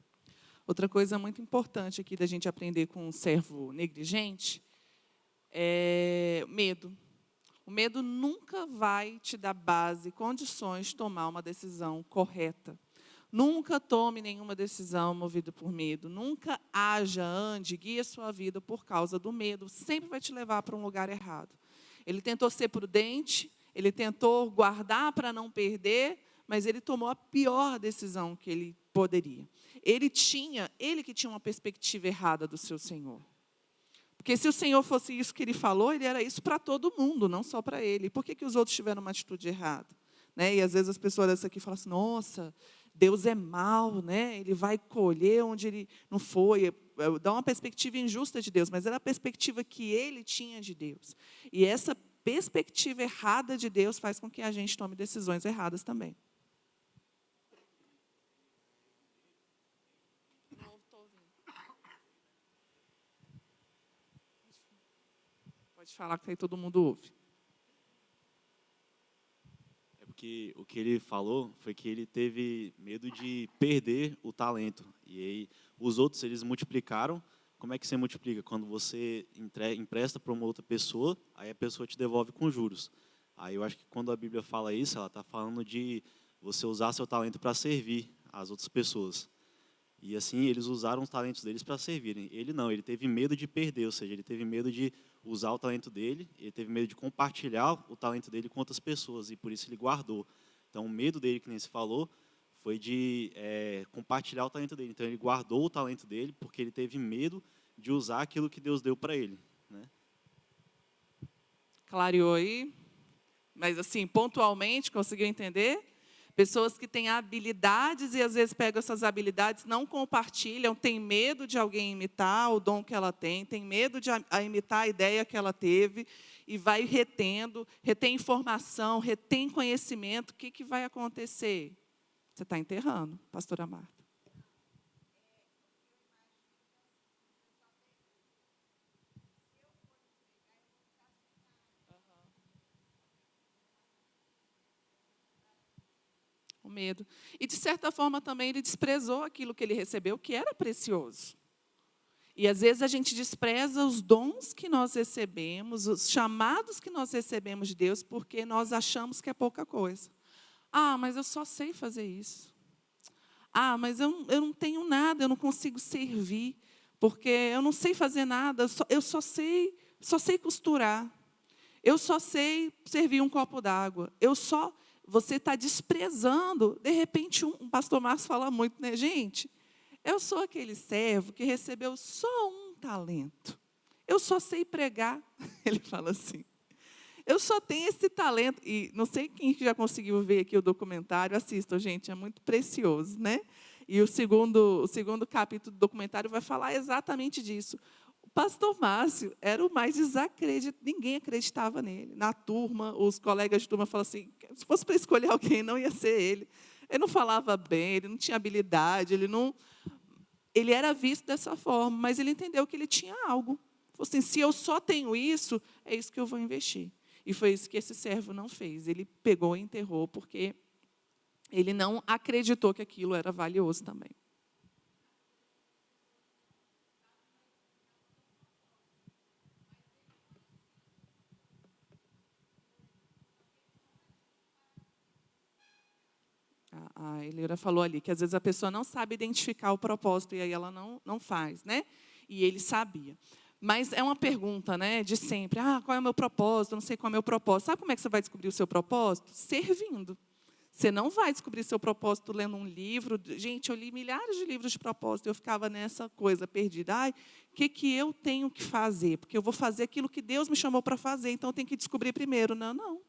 Speaker 2: Outra coisa muito importante aqui da gente aprender com um servo negligente é medo. O medo nunca vai te dar base, condições de tomar uma decisão correta. Nunca tome nenhuma decisão movida por medo. Nunca haja, ande, guie a sua vida por causa do medo. Sempre vai te levar para um lugar errado. Ele tentou ser prudente, ele tentou guardar para não perder, mas ele tomou a pior decisão que ele poderia. Ele que tinha uma perspectiva errada do seu Senhor. Porque se o Senhor fosse isso que ele falou, ele era isso para todo mundo, não só para ele. Por que os outros tiveram uma atitude errada? Né? E às vezes as pessoas dessa aqui falam assim, nossa, Deus é mau, né? Ele vai colher onde ele não foi. Dá uma perspectiva injusta de Deus, mas era a perspectiva que ele tinha de Deus. E essa perspectiva errada de Deus faz com que a gente tome decisões erradas também. Pode falar que aí todo mundo ouve.
Speaker 4: É porque o que ele falou foi que ele teve medo de perder o talento. E aí os outros, eles multiplicaram. Como é que você multiplica? Quando você empresta para uma outra pessoa, aí a pessoa te devolve com juros. Aí eu acho que quando a Bíblia fala isso, ela está falando de você usar seu talento para servir as outras pessoas. E assim, eles usaram os talentos deles para servirem. Ele não, ele teve medo de perder, ou seja, ele teve medo de usar o talento dele, ele teve medo de compartilhar o talento dele com outras pessoas, e por isso ele guardou. Então, o medo dele, que nem se falou, foi de compartilhar o talento dele. Então, ele guardou o talento dele porque ele teve medo de usar aquilo que Deus deu para ele. Né?
Speaker 2: Clareou aí? Mas, assim, pontualmente, conseguiu entender? Pessoas que têm habilidades e, às vezes, pegam essas habilidades, não compartilham, têm medo de alguém imitar o dom que ela tem medo de imitar a ideia que ela teve, e vai retendo, retém informação, retém conhecimento. O que vai acontecer? Você está enterrando, pastora Marta. O medo. E, de certa forma, também ele desprezou aquilo que ele recebeu, que era precioso. E, às vezes, a gente despreza os dons que nós recebemos, os chamados que nós recebemos de Deus, porque nós achamos que é pouca coisa. Ah, mas eu só sei fazer isso. Ah, mas eu não tenho nada, eu não consigo servir, porque eu não sei fazer nada, eu só sei costurar. Eu só sei servir um copo d'água. Você está desprezando. De repente, um pastor Márcio fala muito, né, gente? Eu sou aquele servo que recebeu só um talento. Eu só sei pregar. Ele fala assim. Eu só tenho esse talento. E não sei quem já conseguiu ver aqui o documentário. Assistam, gente, é muito precioso, né? E o segundo capítulo do documentário vai falar exatamente disso. O pastor Márcio era o mais desacreditado. Ninguém acreditava nele. Na turma, os colegas de turma falavam assim, se fosse para escolher alguém, não ia ser ele. Ele não falava bem, ele não tinha habilidade, ele era visto dessa forma, mas ele entendeu que ele tinha algo. Falou assim, se eu só tenho isso, é isso que eu vou investir. E foi isso que esse servo não fez. Ele pegou e enterrou, porque ele não acreditou que aquilo era valioso também. A Eleira falou ali que, às vezes, a pessoa não sabe identificar o propósito, e aí ela não faz, né? E ele sabia. Mas é uma pergunta, né, de sempre. Qual é o meu propósito? Eu não sei qual é o meu propósito. Sabe como é que você vai descobrir o seu propósito? Servindo. Você não vai descobrir seu propósito lendo um livro. Gente, eu li milhares de livros de propósito, eu ficava nessa coisa perdida. O que eu tenho que fazer? Porque eu vou fazer aquilo que Deus me chamou para fazer, então eu tenho que descobrir primeiro. Não.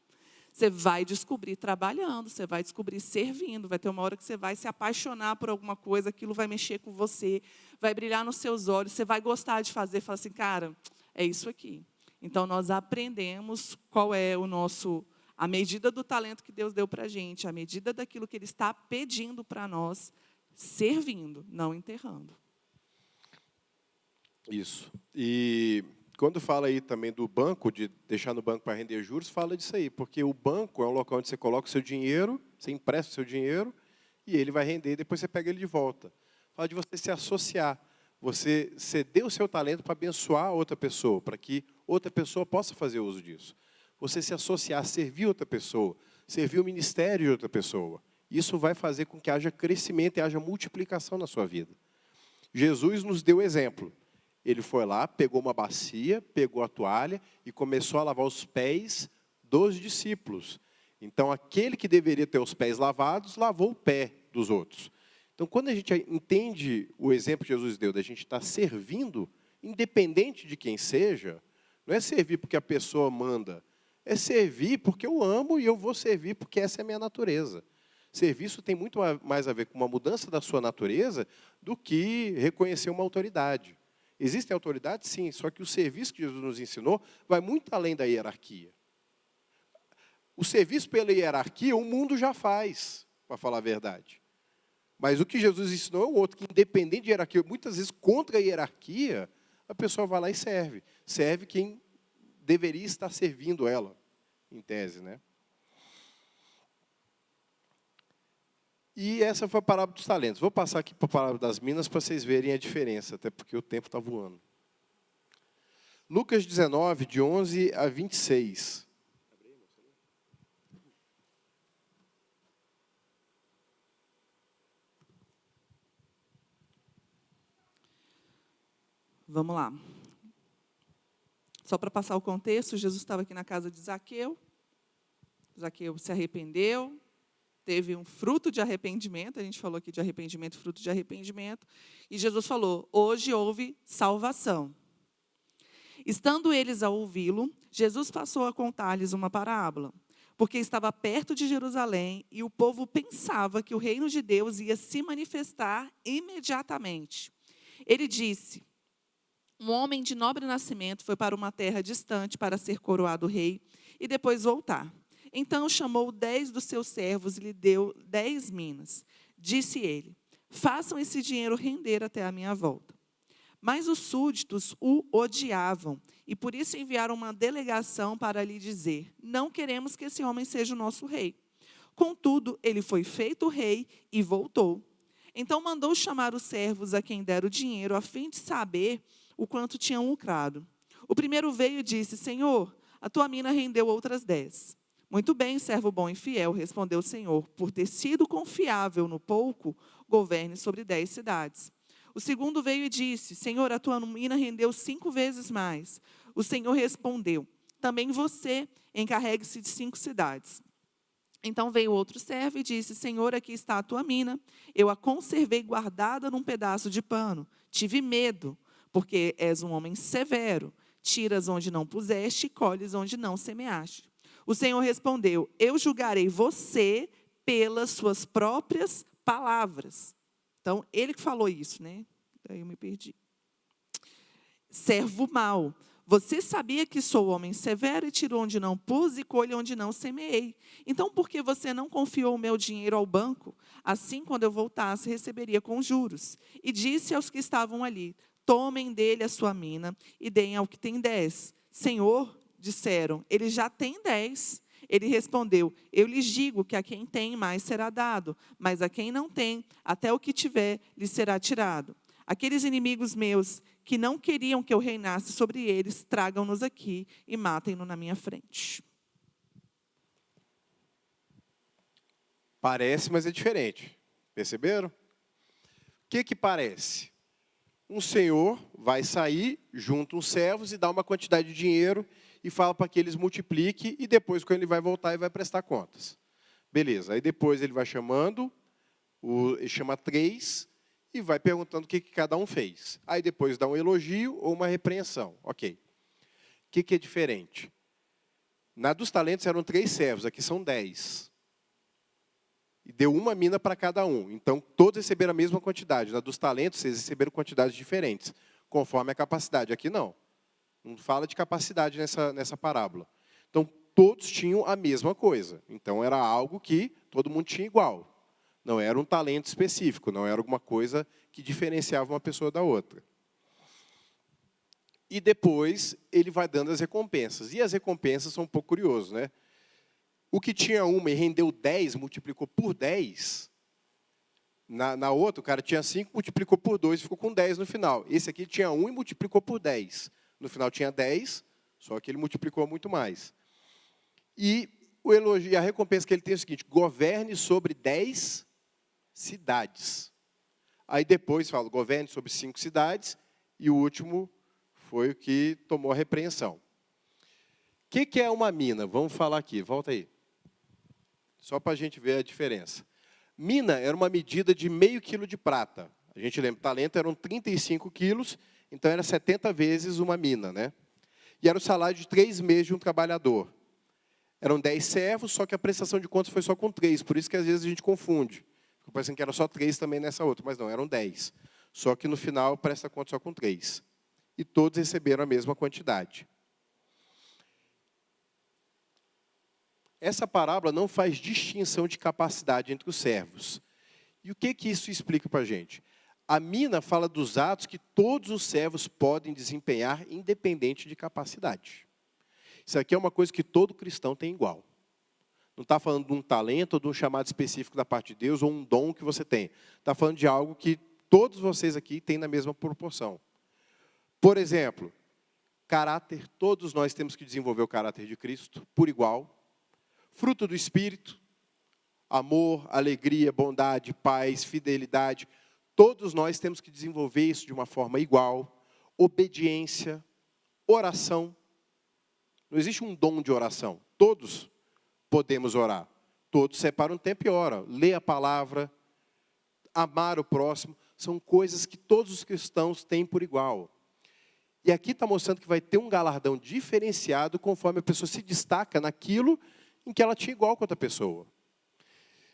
Speaker 2: Você vai descobrir trabalhando, você vai descobrir servindo, vai ter uma hora que você vai se apaixonar por alguma coisa, aquilo vai mexer com você, vai brilhar nos seus olhos, você vai gostar de fazer, fala assim, cara, é isso aqui. Então, nós aprendemos qual é A medida do talento que Deus deu para a gente, a medida daquilo que Ele está pedindo para nós, servindo, não enterrando.
Speaker 3: Isso. E quando fala aí também do banco, de deixar no banco para render juros, fala disso aí, porque o banco é um local onde você coloca o seu dinheiro, você empresta o seu dinheiro, e ele vai render, e depois você pega ele de volta. Fala de você se associar, você ceder o seu talento para abençoar outra pessoa, para que outra pessoa possa fazer uso disso. Você se associar, servir outra pessoa, servir o ministério de outra pessoa. Isso vai fazer com que haja crescimento e haja multiplicação na sua vida. Jesus nos deu exemplo. Ele foi lá, pegou uma bacia, pegou a toalha e começou a lavar os pés dos discípulos. Então, aquele que deveria ter os pés lavados, lavou o pé dos outros. Então, quando a gente entende o exemplo que Jesus deu, da gente estar servindo, independente de quem seja, não é servir porque a pessoa manda, é servir porque eu amo e eu vou servir porque essa é a minha natureza. Serviço tem muito mais a ver com uma mudança da sua natureza do que reconhecer uma autoridade. Existem autoridades, sim, só que o serviço que Jesus nos ensinou vai muito além da hierarquia. O serviço pela hierarquia, o mundo já faz, para falar a verdade. Mas o que Jesus ensinou é o outro, que independente de hierarquia, muitas vezes contra a hierarquia, a pessoa vai lá e serve. Serve quem deveria estar servindo ela, em tese, né? E essa foi a parábola dos talentos. Vou passar aqui para a parábola das minas para vocês verem a diferença, até porque o tempo está voando. Lucas 19, de 11 a 26.
Speaker 2: Vamos lá. Só para passar o contexto, Jesus estava aqui na casa de Zaqueu. Zaqueu se arrependeu, teve um fruto de arrependimento, a gente falou aqui de arrependimento, fruto de arrependimento, e Jesus falou, hoje houve salvação. Estando eles a ouvi-lo, Jesus passou a contar-lhes uma parábola, porque estava perto de Jerusalém e o povo pensava que o reino de Deus ia se manifestar imediatamente. Ele disse, um homem de nobre nascimento foi para uma terra distante para ser coroado rei e depois voltar. Então chamou 10 dos seus servos e lhe deu 10 minas. Disse ele, façam esse dinheiro render até a minha volta. Mas os súditos o odiavam e por isso enviaram uma delegação para lhe dizer, não queremos que esse homem seja o nosso rei. Contudo, ele foi feito rei e voltou. Então mandou chamar os servos a quem deram o dinheiro, a fim de saber o quanto tinham lucrado. O primeiro veio e disse, Senhor, a tua mina rendeu outras 10. Muito bem, servo bom e fiel, respondeu o Senhor, por ter sido confiável no pouco, governe sobre 10 cidades. O segundo veio e disse, Senhor, a tua mina rendeu 5 vezes mais. O Senhor respondeu, também você encarregue-se de 5 cidades. Então veio outro servo e disse, Senhor, aqui está a tua mina. Eu a conservei guardada num pedaço de pano. Tive medo, porque és um homem severo. Tiras onde não puseste e colhes onde não semeaste. O Senhor respondeu, eu julgarei você pelas suas próprias palavras. Então, ele que falou isso, né? Daí eu me perdi. Servo mau, você sabia que sou homem severo e tiro onde não pus e colho onde não semeei. Então, por que você não confiou o meu dinheiro ao banco? Assim, quando eu voltasse, receberia com juros. E disse aos que estavam ali, tomem dele a sua mina e deem ao que tem 10. Senhor, disseram, ele já tem 10. Ele respondeu, eu lhes digo que a quem tem mais será dado, mas a quem não tem, até o que tiver, lhe será tirado. Aqueles inimigos meus que não queriam que eu reinasse sobre eles, tragam-nos aqui e matem-no na minha frente.
Speaker 3: Parece, mas é diferente. Perceberam? O que parece? Um senhor vai sair, junta uns servos e dá uma quantidade de dinheiro e fala para que eles multipliquem e depois, quando ele vai voltar, ele vai prestar contas. Beleza, aí depois ele vai chamando, ele chama 3 e vai perguntando o que cada um fez. Aí depois dá um elogio ou uma repreensão. Ok. O que é diferente? Na dos talentos eram 3 servos, aqui são 10. E deu uma mina para cada um. Então, todos receberam a mesma quantidade. Na dos talentos, vocês receberam quantidades diferentes, conforme a capacidade. Aqui não. Não fala de capacidade nessa parábola. Então, todos tinham a mesma coisa. Então, era algo que todo mundo tinha igual. Não era um talento específico, não era alguma coisa que diferenciava uma pessoa da outra. E depois, ele vai dando as recompensas. E as recompensas são um pouco curiosas, né? O que tinha uma e rendeu 10, multiplicou por 10. Na outra, o cara tinha 5, multiplicou por 2 e ficou com 10 no final. Esse aqui tinha 1 e multiplicou por 10. No final tinha 10, só que ele multiplicou muito mais. E o elogio, a recompensa que ele tem é o seguinte: governe sobre 10 cidades. Aí depois fala, governe sobre 5 cidades, e o último foi o que tomou a repreensão. O que é uma mina? Vamos falar aqui, volta aí. Só para a gente ver a diferença. Mina era uma medida de meio quilo de prata. A gente lembra, talento eram 35 quilos, então era 70 vezes uma mina, né? E era o salário de 3 meses de um trabalhador. Eram 10 servos, só que a prestação de contas foi só com 3, por isso que às vezes a gente confunde. Fica parecendo que era só 3 também nessa outra, mas não, eram 10. Só que no final presta conta só com 3. E todos receberam a mesma quantidade. Essa parábola não faz distinção de capacidade entre os servos. E o que isso explica para a gente? A mina fala dos atos que todos os servos podem desempenhar, independente de capacidade. Isso aqui é uma coisa que todo cristão tem igual. Não está falando de um talento ou de um chamado específico da parte de Deus ou um dom que você tem. Está falando de algo que todos vocês aqui têm na mesma proporção. Por exemplo, caráter. Todos nós temos que desenvolver o caráter de Cristo por igual. Fruto do Espírito, amor, alegria, bondade, paz, fidelidade. Todos nós temos que desenvolver isso de uma forma igual. Obediência, oração. Não existe um dom de oração. Todos podemos orar. Todos separam um tempo e oram. Lê a palavra, amar o próximo. São coisas que todos os cristãos têm por igual. E aqui está mostrando que vai ter um galardão diferenciado conforme a pessoa se destaca naquilo em que ela tinha igual com outra pessoa.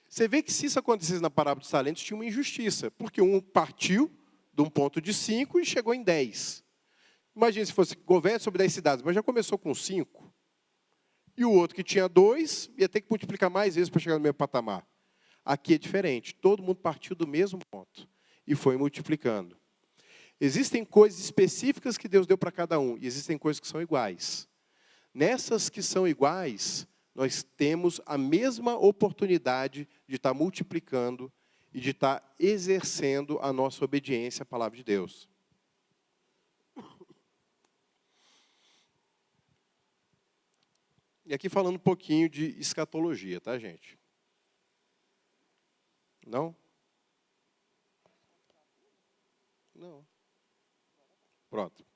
Speaker 3: Você vê que se isso acontecesse na parábola dos talentos, tinha uma injustiça, porque um partiu de um ponto de 5 e chegou em 10. Imagina se fosse governo sobre 10 cidades, mas já começou com 5. E o outro que tinha 2, ia ter que multiplicar mais vezes para chegar no mesmo patamar. Aqui é diferente, todo mundo partiu do mesmo ponto e foi multiplicando. Existem coisas específicas que Deus deu para cada um, e existem coisas que são iguais. Nessas que são iguais, nós temos a mesma oportunidade de estar multiplicando e de estar exercendo a nossa obediência à palavra de Deus. E aqui falando um pouquinho de escatologia, tá, gente? Não? Não. Pronto.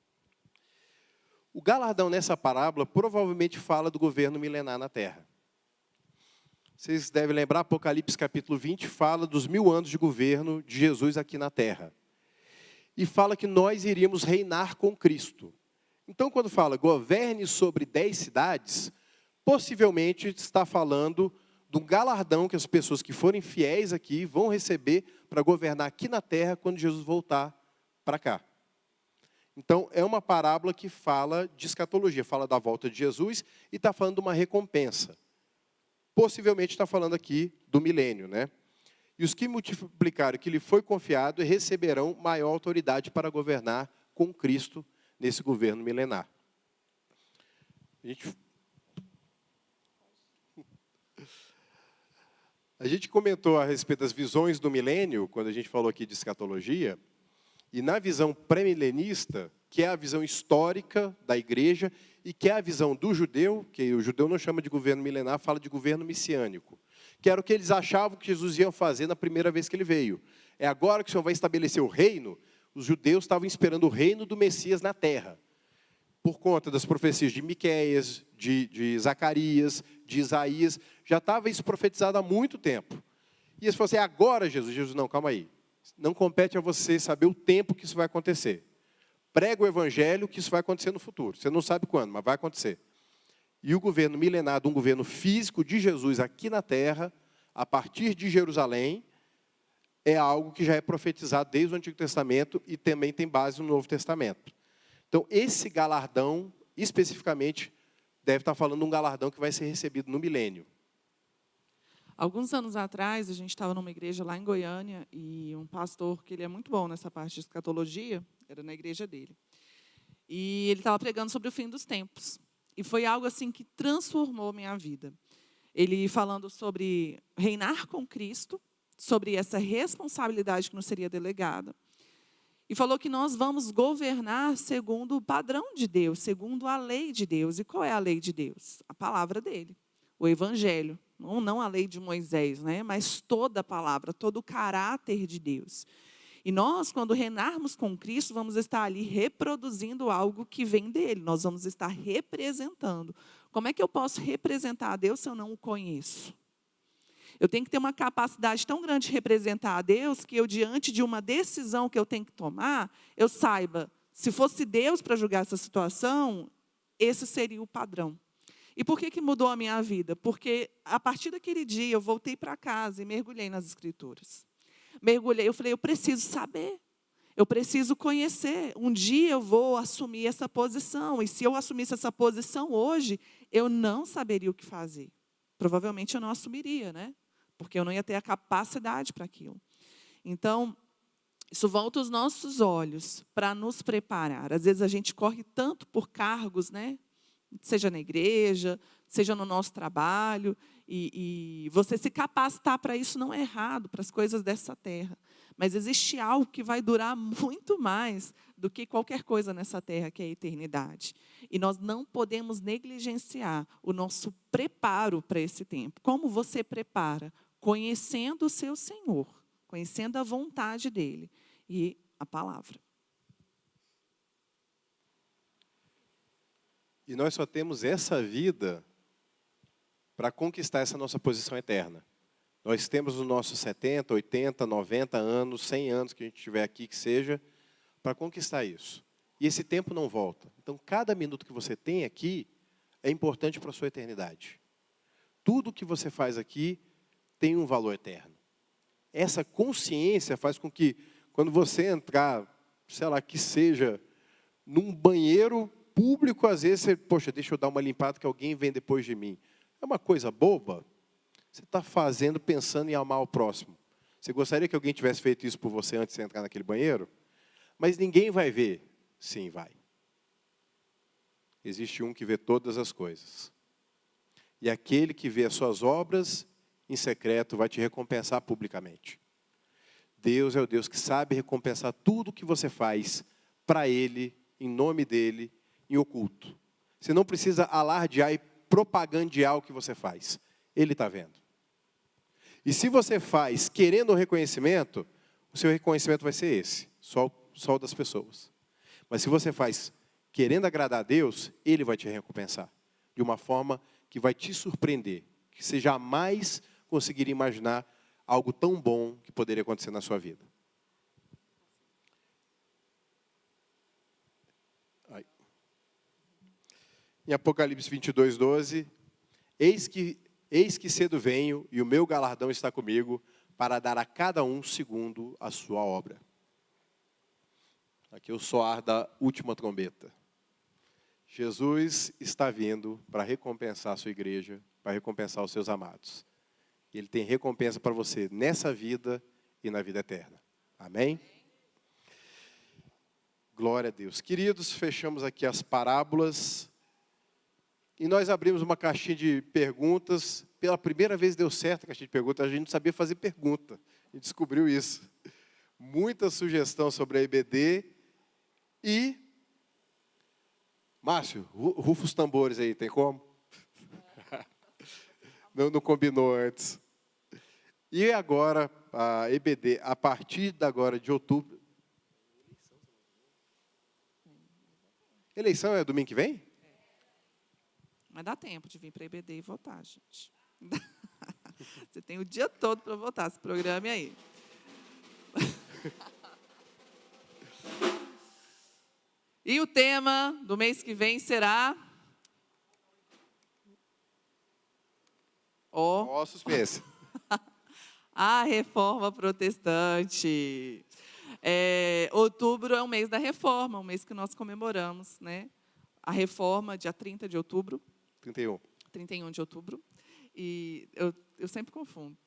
Speaker 3: O galardão nessa parábola provavelmente fala do governo milenar na Terra. Vocês devem lembrar, Apocalipse capítulo 20 fala dos 1000 anos de governo de Jesus aqui na Terra. E fala que nós iríamos reinar com Cristo. Então, quando fala governe sobre 10 cidades, possivelmente está falando do galardão que as pessoas que forem fiéis aqui vão receber para governar aqui na Terra quando Jesus voltar para cá. Então, é uma parábola que fala de escatologia, fala da volta de Jesus e está falando de uma recompensa. Possivelmente está falando aqui do milênio, né? E os que multiplicaram o que lhe foi confiado receberão maior autoridade para governar com Cristo nesse governo milenar. A gente comentou a respeito das visões do milênio, quando a gente falou aqui de escatologia, e na visão pré-milenista, que é a visão histórica da igreja, e que é a visão do judeu, que o judeu não chama de governo milenar, fala de governo messiânico, que era o que eles achavam que Jesus ia fazer na primeira vez que ele veio. É agora que o Senhor vai estabelecer o reino, os judeus estavam esperando o reino do Messias na terra, por conta das profecias de Miqueias, de Zacarias, de Isaías, já estava isso profetizado há muito tempo. E eles falaram assim, agora Jesus? Jesus, não, calma aí. Não compete a você saber o tempo que isso vai acontecer. Prega o evangelho que isso vai acontecer no futuro. Você não sabe quando, mas vai acontecer. E o governo milenar, um governo físico de Jesus aqui na terra, a partir de Jerusalém, é algo que já é profetizado desde o Antigo Testamento e também tem base no Novo Testamento. Então, esse galardão, especificamente, deve estar falando de um galardão que vai ser recebido no milênio.
Speaker 2: Alguns anos atrás, a gente estava numa igreja lá em Goiânia, e um pastor, que ele é muito bom nessa parte de escatologia, era na igreja dele. E ele estava pregando sobre o fim dos tempos. E foi algo assim que transformou minha vida. Ele falando sobre reinar com Cristo, sobre essa responsabilidade que nos seria delegada. E falou que nós vamos governar segundo o padrão de Deus, segundo a lei de Deus. E qual é a lei de Deus? A palavra dele, o evangelho. Não a lei de Moisés, né? Mas toda a palavra, todo o caráter de Deus. E nós, quando reinarmos com Cristo, vamos estar ali reproduzindo algo que vem dele. Nós vamos estar representando. Como é que eu posso representar a Deus se eu não o conheço? Eu tenho que ter uma capacidade tão grande de representar a Deus que eu, diante de uma decisão que eu tenho que tomar, eu saiba, se fosse Deus para julgar essa situação, esse seria o padrão. E por que mudou a minha vida? Porque a partir daquele dia eu voltei para casa e mergulhei nas Escrituras. Mergulhei, eu falei, eu preciso saber, eu preciso conhecer. Um dia eu vou assumir essa posição, e se eu assumisse essa posição hoje, eu não saberia o que fazer. Provavelmente eu não assumiria, né? Porque eu não ia ter a capacidade para aquilo. Então, isso volta os nossos olhos para nos preparar. Às vezes a gente corre tanto por cargos, né? Seja na igreja, seja no nosso trabalho, e você se capacitar para isso não é errado, para as coisas dessa terra. Mas existe algo que vai durar muito mais do que qualquer coisa nessa terra, que é a eternidade. E nós não podemos negligenciar o nosso preparo para esse tempo. Como você prepara? Conhecendo o seu Senhor, conhecendo a vontade dEle e a palavra.
Speaker 3: E nós só temos essa vida para conquistar essa nossa posição eterna. Nós temos os nossos 70, 80, 90 anos, 100 anos que a gente tiver aqui, que seja, para conquistar isso. E esse tempo não volta. Então, cada minuto que você tem aqui é importante para a sua eternidade. Tudo que você faz aqui tem um valor eterno. Essa consciência faz com que, quando você entrar, sei lá, que seja, num banheiro público, às vezes você, poxa, deixa eu dar uma limpada que alguém vem depois de mim. É uma coisa boba. Você está fazendo pensando em amar o próximo. Você gostaria que alguém tivesse feito isso por você antes de entrar naquele banheiro? Mas ninguém vai ver. Sim, vai. Existe um que vê todas as coisas. E aquele que vê as suas obras em secreto vai te recompensar publicamente. Deus é o Deus que sabe recompensar tudo o que você faz para Ele, em nome dEle, em oculto. Você não precisa alardear e propagandear o que você faz. Ele está vendo. E se você faz querendo o reconhecimento, o seu reconhecimento vai ser esse, só o das pessoas. Mas se você faz querendo agradar a Deus, Ele vai te recompensar. De uma forma que vai te surpreender. Que você jamais conseguiria imaginar algo tão bom que poderia acontecer na sua vida. Em Apocalipse 22, 12, eis que cedo venho, e o meu galardão está comigo, para dar a cada um segundo a sua obra. Aqui é o soar da última trombeta. Jesus está vindo para recompensar a sua igreja, para recompensar os seus amados. Ele tem recompensa para você nessa vida e na vida eterna. Amém? Glória a Deus. Queridos, fechamos aqui as parábolas. E nós abrimos uma caixinha de perguntas. Pela primeira vez deu certo a caixinha de perguntas. A gente não sabia fazer pergunta. A gente descobriu isso. Muita sugestão sobre a EBD. E, Márcio, rufa os tambores aí, tem como? Não combinou antes. E agora, a EBD, a partir de agora, de outubro. Eleição é domingo que vem?
Speaker 2: Mas dá tempo de vir para a EBD e votar, gente. Você tem o dia todo para votar, se programe aí. E o tema do mês que vem será...
Speaker 3: Ó, suspense.
Speaker 2: A reforma protestante. Outubro é o mês da reforma, o mês que nós comemoramos, né? A reforma, dia 30 de outubro.
Speaker 3: 31?
Speaker 2: 31 de outubro. E eu sempre confundo.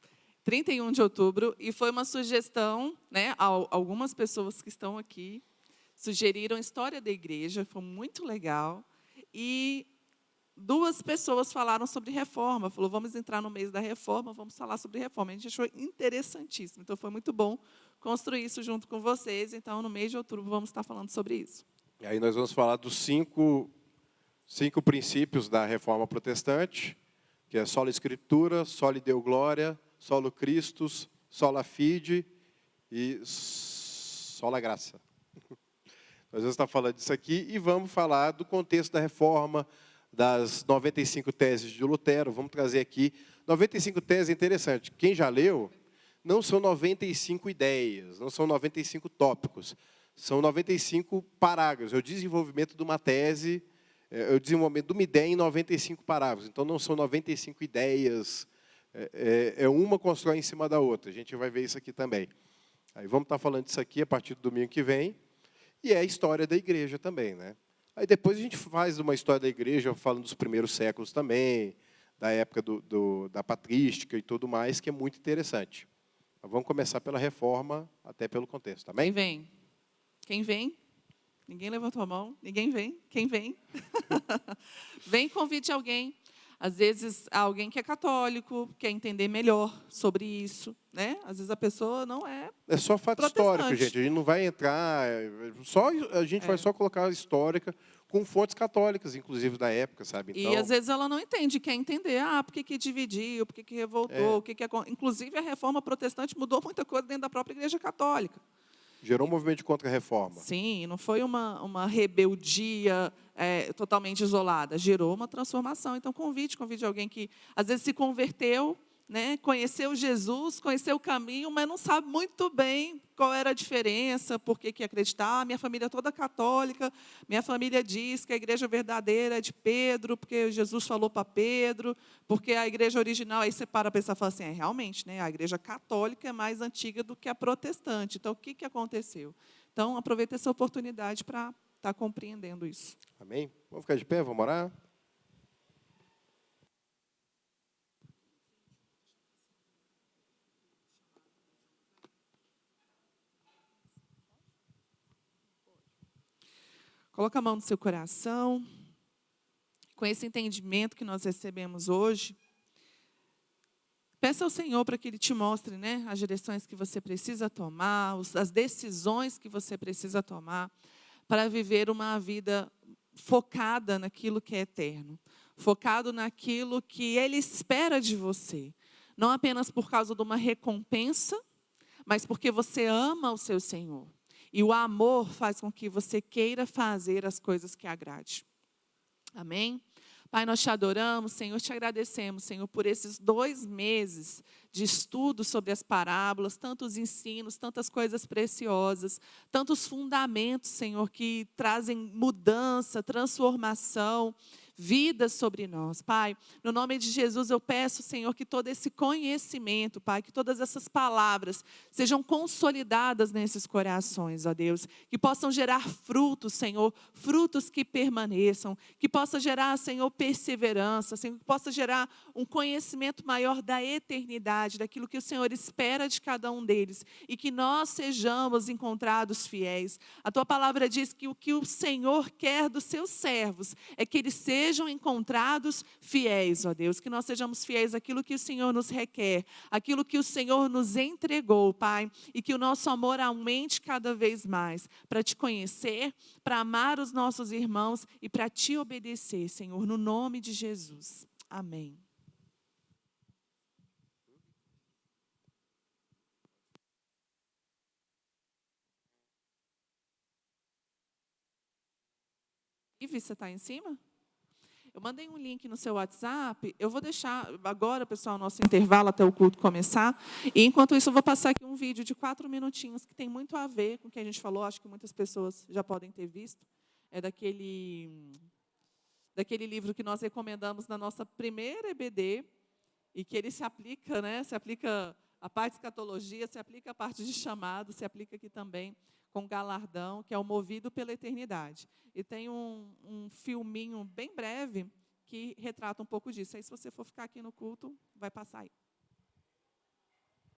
Speaker 2: 31 de outubro, e foi uma sugestão, né, algumas pessoas que estão aqui sugeriram a história da igreja, foi muito legal, e 2 pessoas falaram sobre reforma, falou, vamos entrar no mês da reforma, vamos falar sobre reforma. A gente achou interessantíssimo, então foi muito bom construir isso junto com vocês, então no mês de outubro vamos estar falando sobre isso.
Speaker 3: E aí nós vamos falar dos 5 princípios da reforma protestante, que é sola Escritura, soli Deo Glória, solo Christus, sola Fide e sola Graça. Nós vamos estar falando disso aqui e vamos falar do contexto da reforma, das 95 teses de Lutero. Vamos trazer aqui 95 teses, é interessante. Quem já leu, não são 95 ideias, não são 95 tópicos, são 95 parágrafos. É o desenvolvimento de uma tese, é o desenvolvimento de uma ideia em 95 parágrafos. Então, não são 95 ideias, uma constrói em cima da outra. A gente vai ver isso aqui também. Aí vamos estar falando disso aqui a partir do domingo que vem. E é a história da igreja também, né? Aí depois a gente faz uma história da igreja falando dos primeiros séculos também, da época da patrística e tudo mais, que é muito interessante. Mas vamos começar pela reforma, até pelo contexto, tá bem?
Speaker 2: Quem vem? Quem vem? Ninguém levantou a mão? Ninguém vem? Quem vem? Vem, convide alguém. Às vezes, alguém que é católico, quer entender melhor sobre isso, né? Às vezes a pessoa não é.
Speaker 3: É só fato histórico, gente. A gente não vai entrar. A gente vai só colocar a histórica com fontes católicas, inclusive da época, sabe? Então,
Speaker 2: e às vezes ela não entende, quer entender. Por que dividiu, por que revoltou, o que. Inclusive, a reforma protestante mudou muita coisa dentro da própria Igreja Católica.
Speaker 3: Gerou um movimento de contra-reforma.
Speaker 2: Sim, não foi uma rebeldia totalmente isolada, gerou uma transformação. Então, convide alguém que, às vezes, se converteu, né, conheceu Jesus, conheceu o caminho, mas não sabe muito bem qual era a diferença, por que acreditar. Minha família é toda católica, minha família diz que a igreja verdadeira é de Pedro, porque Jesus falou para Pedro, porque a igreja original, aí você para pensar e fala assim, realmente, né, a igreja católica é mais antiga do que a protestante. Então, o que aconteceu? Então, aproveita essa oportunidade para estar compreendendo isso.
Speaker 3: Amém? Vamos ficar de pé, vamos orar?
Speaker 2: Coloca a mão no seu coração. Com esse entendimento que nós recebemos hoje, peça ao Senhor para que Ele te mostre, né, as direções que você precisa tomar, as decisões que você precisa tomar para viver uma vida focada naquilo que é eterno, focado naquilo que Ele espera de você. Não apenas por causa de uma recompensa, mas porque você ama o seu Senhor. E o amor faz com que você queira fazer as coisas que agrade. Amém? Pai, nós te adoramos, Senhor, te agradecemos, Senhor, por esses 2 meses de estudo sobre as parábolas, tantos ensinos, tantas coisas preciosas, tantos fundamentos, Senhor, que trazem mudança, transformação, vida sobre nós. Pai, no nome de Jesus eu peço, Senhor, que todo esse conhecimento, Pai, que todas essas palavras sejam consolidadas nesses corações, ó Deus, que possam gerar frutos, Senhor, frutos que permaneçam, que possa gerar, Senhor, perseverança, Senhor, que possa gerar um conhecimento maior da eternidade, daquilo que o Senhor espera de cada um deles, e que nós sejamos encontrados fiéis. A Tua palavra diz que o Senhor quer dos seus servos é que eles sejam encontrados fiéis, ó Deus, que nós sejamos fiéis àquilo que o Senhor nos requer, àquilo que o Senhor nos entregou, Pai, e que o nosso amor aumente cada vez mais, para Te conhecer, para amar os nossos irmãos e para Te obedecer, Senhor, no nome de Jesus. Amém. Ivi, você está em cima? Eu mandei um link no seu WhatsApp, eu vou deixar agora, pessoal, nosso intervalo até o culto começar, e enquanto isso eu vou passar aqui um vídeo de 4 minutinhos, que tem muito a ver com o que a gente falou, acho que muitas pessoas já podem ter visto, é daquele livro que nós recomendamos na nossa primeira EBD, e que ele se aplica, né, se aplica a parte de escatologia, se aplica a parte de chamado, se aplica aqui também com galardão, que é o Movido pela Eternidade. E tem um filminho bem breve, que retrata um pouco disso. Aí, se você for ficar aqui no culto, vai passar aí.